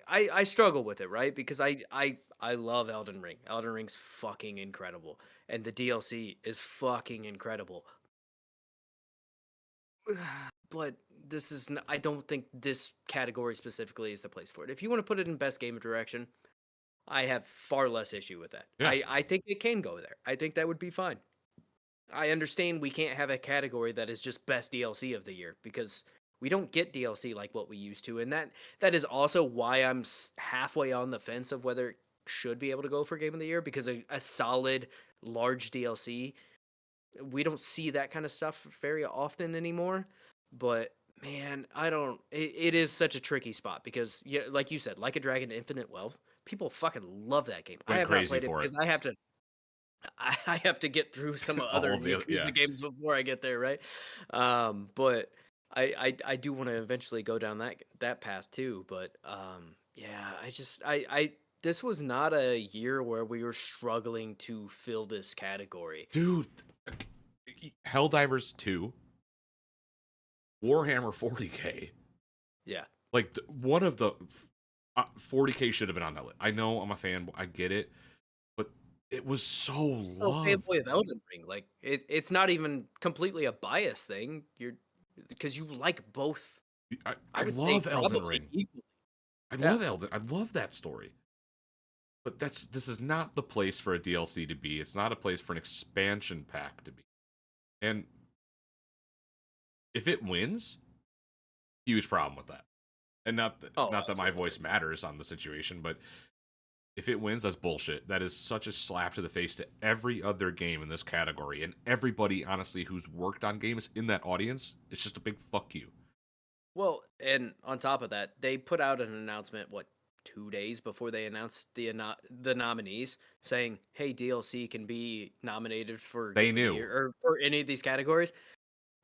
I struggle with it, right? Because I love Elden Ring. Elden Ring's fucking incredible, and the DLC is fucking incredible. But this is I don't think this category specifically is the place for it. If you want to put it in best game of direction, I have far less issue with that. Yeah, I think it can go there. I think that would be fine. I understand we can't have a category that is just best DLC of the year because we don't get DLC like what we used to, and that is also why I'm halfway on the fence of whether it should be able to go for game of the year because a solid large DLC we don't see that kind of stuff very often anymore. But man, I don't. It is such a tricky spot because yeah, like you said, like a Dragon Infinite Wealth, people fucking love that game. I went have not crazy played it for it. because I have to get through some All other of the yeah. Yakuza games before I get there, right? But I do want to eventually go down that path too. But yeah, I this was not a year where we were struggling to fill this category. Dude, Helldivers 2, Warhammer 40k. Yeah. Like one of the 40k should have been on that list. I know I'm a fan, I get it, but it was so Oh, loved. fanboy of Elden Ring, like it's not even completely a bias thing. You're because you like both. I I would say love Elden probably Ring. equally. I Yeah. love Elden. I love that story. But this is not the place for a DLC to be. It's not a place for an expansion pack to be. And if it wins, huge problem with that. And Oh, not that my absolutely. voice matters on the situation, but if it wins, that's bullshit. That is such a slap to the face to every other game in this category and everybody honestly who's worked on games in that audience. It's just a big fuck you. Well, and on top of that, they put out an announcement what 2 days before they announced the nominees, saying, "Hey, DLC can be nominated for They Game of the knew. Year or for any of these categories."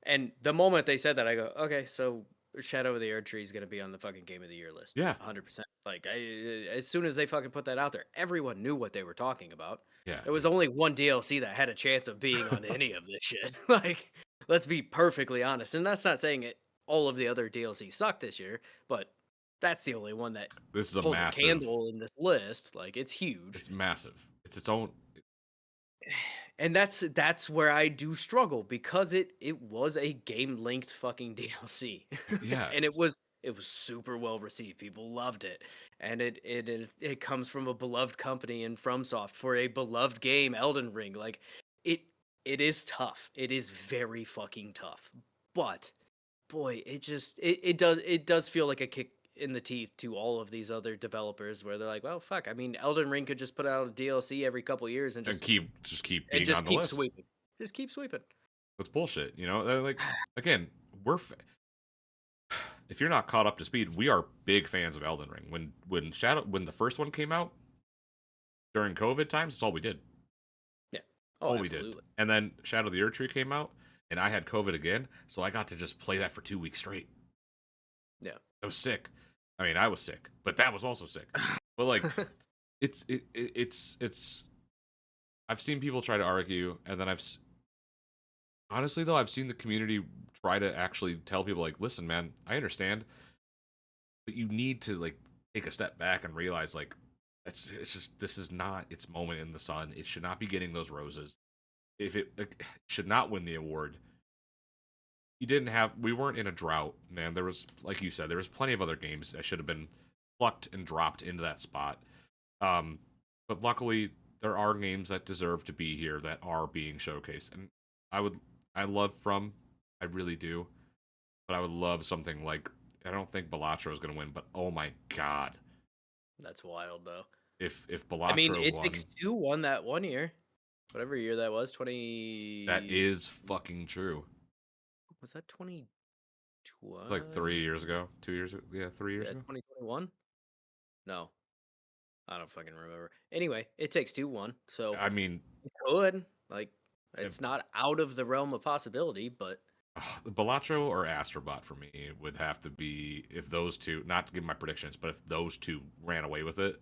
And the moment they said that, I go, okay, so Shadow of the Erd Tree is going to be on the fucking Game of the Year list. Yeah. 100%. Like, as soon as they fucking put that out there, everyone knew what they were talking about. Yeah, There was dude. only one DLC that had a chance of being on any of this shit. Like, let's be perfectly honest. And that's not saying it, all of the other DLC sucked this year, but that's the only one that This is a holds a massive. candle in this list. Like, it's huge. It's massive. It's its own. And that's where I do struggle because it was a game length fucking DLC, Yeah. and it was super well received. People loved it, and it comes from a beloved company in FromSoft for a beloved game, Elden Ring. Like it it is tough. It is very fucking tough. But boy, it does feel like a kick in the teeth to all of these other developers where they're like, well, fuck. I mean, Elden Ring could just put out a DLC every couple years and And just keep being on the keep list. sweeping. Just keep sweeping. That's bullshit. Like again, if you're not caught up to speed, we are big fans of Elden Ring. When the first one came out during COVID times, that's all we did. Yeah. Oh, All we did. absolutely. And then Shadow of the Erdtree came out, and I had COVID again, so I got to just play that for 2 weeks straight. Yeah. I was sick. I mean, I was sick, but that was also sick. But like, it's. I've seen people try to argue, and then honestly though, I've seen the community try to actually tell people like, listen, man, I understand, but you need to like take a step back and realize like, it's just this is not its moment in the sun. It should not be getting those roses. If it should not win the award. We weren't in a drought, man. There was, like you said, there was plenty of other games that should have been plucked and dropped into that spot. Um, but luckily, there are games that deserve to be here that are being showcased, and I love I really do, but I would love something like, I don't think Balatro is going to win, but oh my god, That's wild, though. if I mean, Balatro It won, Takes Two won that one year. Whatever year that was, 20. that is fucking true. Was that 2020? Like 3 years ago, 2 years, yeah, 3 years Yeah, ago. 2021? No, I don't fucking remember. Anyway, It Takes Two won, so I mean, it could. Like, if, it's not out of the realm of possibility, but Balatro or Astrobot for me would have to be, if those two, not to give my predictions, but if those two ran away with it,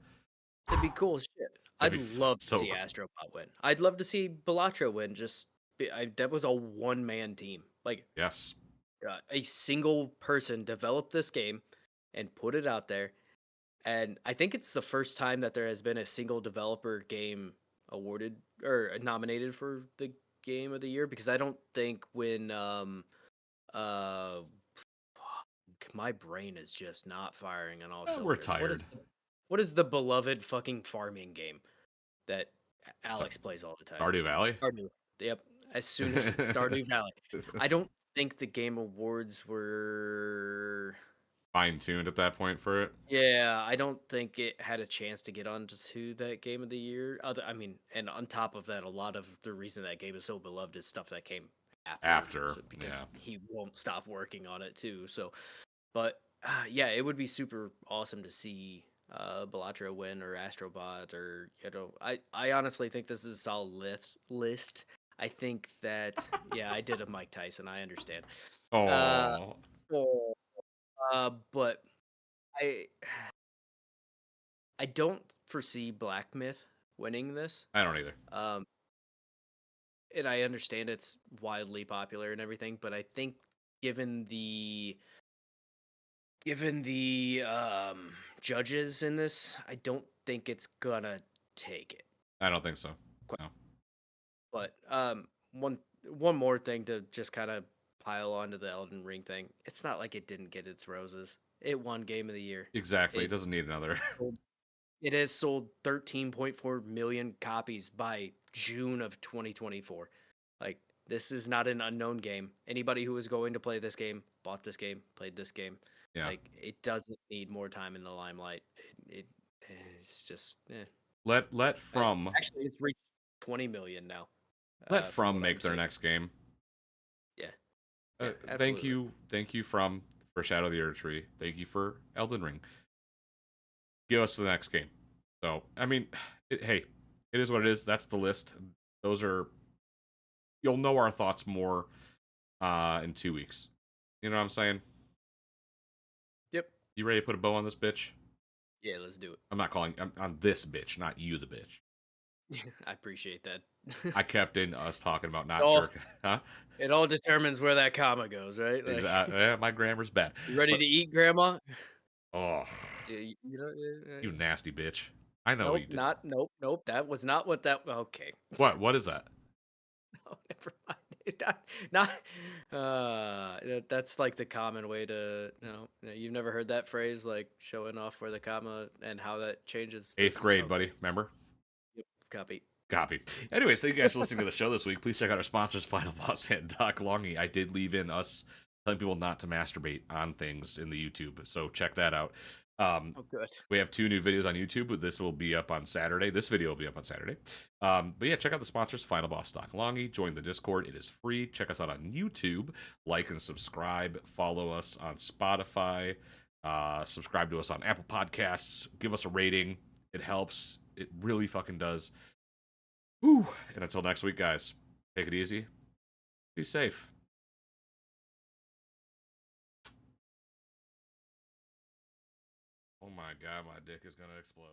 it'd be cool as shit. I'd that'd be love to so see cool. Astrobot win. I'd love to see Balatro win. That was a one-man team. Like, Yes, a single person developed this game and put it out there. And I think it's the first time that there has been a single developer game awarded or nominated for the game of the year, because I don't think when uh my brain is just not firing on all we're cylinders. tired. What is the beloved fucking farming game that Alex plays all the time? Stardew Valley, Stardew. Yep. As soon as Stardew Valley. I don't think the Game Awards were. fine tuned at that point for it. Yeah, I don't think it had a chance to get onto that game of the year. I mean, and on top of that, a lot of the reason that game is so beloved is stuff that came after, After, so, because yeah, he won't stop working on it too. So, but yeah, it would be super awesome to see Balatro win or Astrobot, or I honestly think this is a solid list. I think that yeah, I did a Mike Tyson. I understand. Uh, oh, oh, but I I don't foresee Black Myth winning this. I don't either. Um, and I understand it's wildly popular and everything, but I think given the given the judges in this, I don't think it's gonna take it. I don't think so. Quite- No, But one more thing to just kind of pile onto the Elden Ring thing. It's not like it didn't get its roses. It won Game of the Year. exactly. It It doesn't need another. It has sold 13.4 million copies by June of 2024. Like, this is not an unknown game. Anybody who is going to play this game bought this game, played this game. Yeah. Like, it doesn't need more time in the limelight. It's just Let From Actually, it's reached 20 million now. let From From what I'm make their seeing. next game. Yeah, yeah, Thank absolutely. you From for Shadow of the Erdtree. Thank you for Elden Ring. Give us the next game. So I mean, hey, it is what it is. That's the list. Those are, you'll know our thoughts more in 2 weeks. You know what I'm saying? Yep. You ready to put a bow on this bitch? Yeah, let's do it. I'm on this bitch, not you, the bitch. I appreciate that. I kept in us talking about not all, jerking, huh? it all determines where that comma goes, right? Like, Exactly. Yeah, my grammar's bad. you ready But to eat, Grandma? oh, You know, you nasty bitch. I know nope, you did. not nope, nope. That was not what that. Okay, What? What is that? no, never mind. Not. That's like the common way to. No, you've never heard that phrase, like showing off where the comma and how that changes. Eighth This. grade, Okay. buddy. Remember? Yep. Copy. Copy. Anyways, thank you guys for listening to the show this week. Please check out our sponsors, Final Boss and Doc Longy. I did leave in us telling people not to masturbate on things in the YouTube. So check that out. Oh, good. We have 2 new videos on YouTube. This will be up on Saturday. This video will be up on Saturday. But yeah, check out the sponsors, Final Boss Stock Longy. Join the Discord. It is free. Check us out on YouTube. Like and subscribe. Follow us on Spotify. Subscribe to us on Apple Podcasts. Give us a rating. It helps. It really fucking does. Whew. And until next week, guys, take it easy. Be safe. Oh my god, my dick is gonna explode.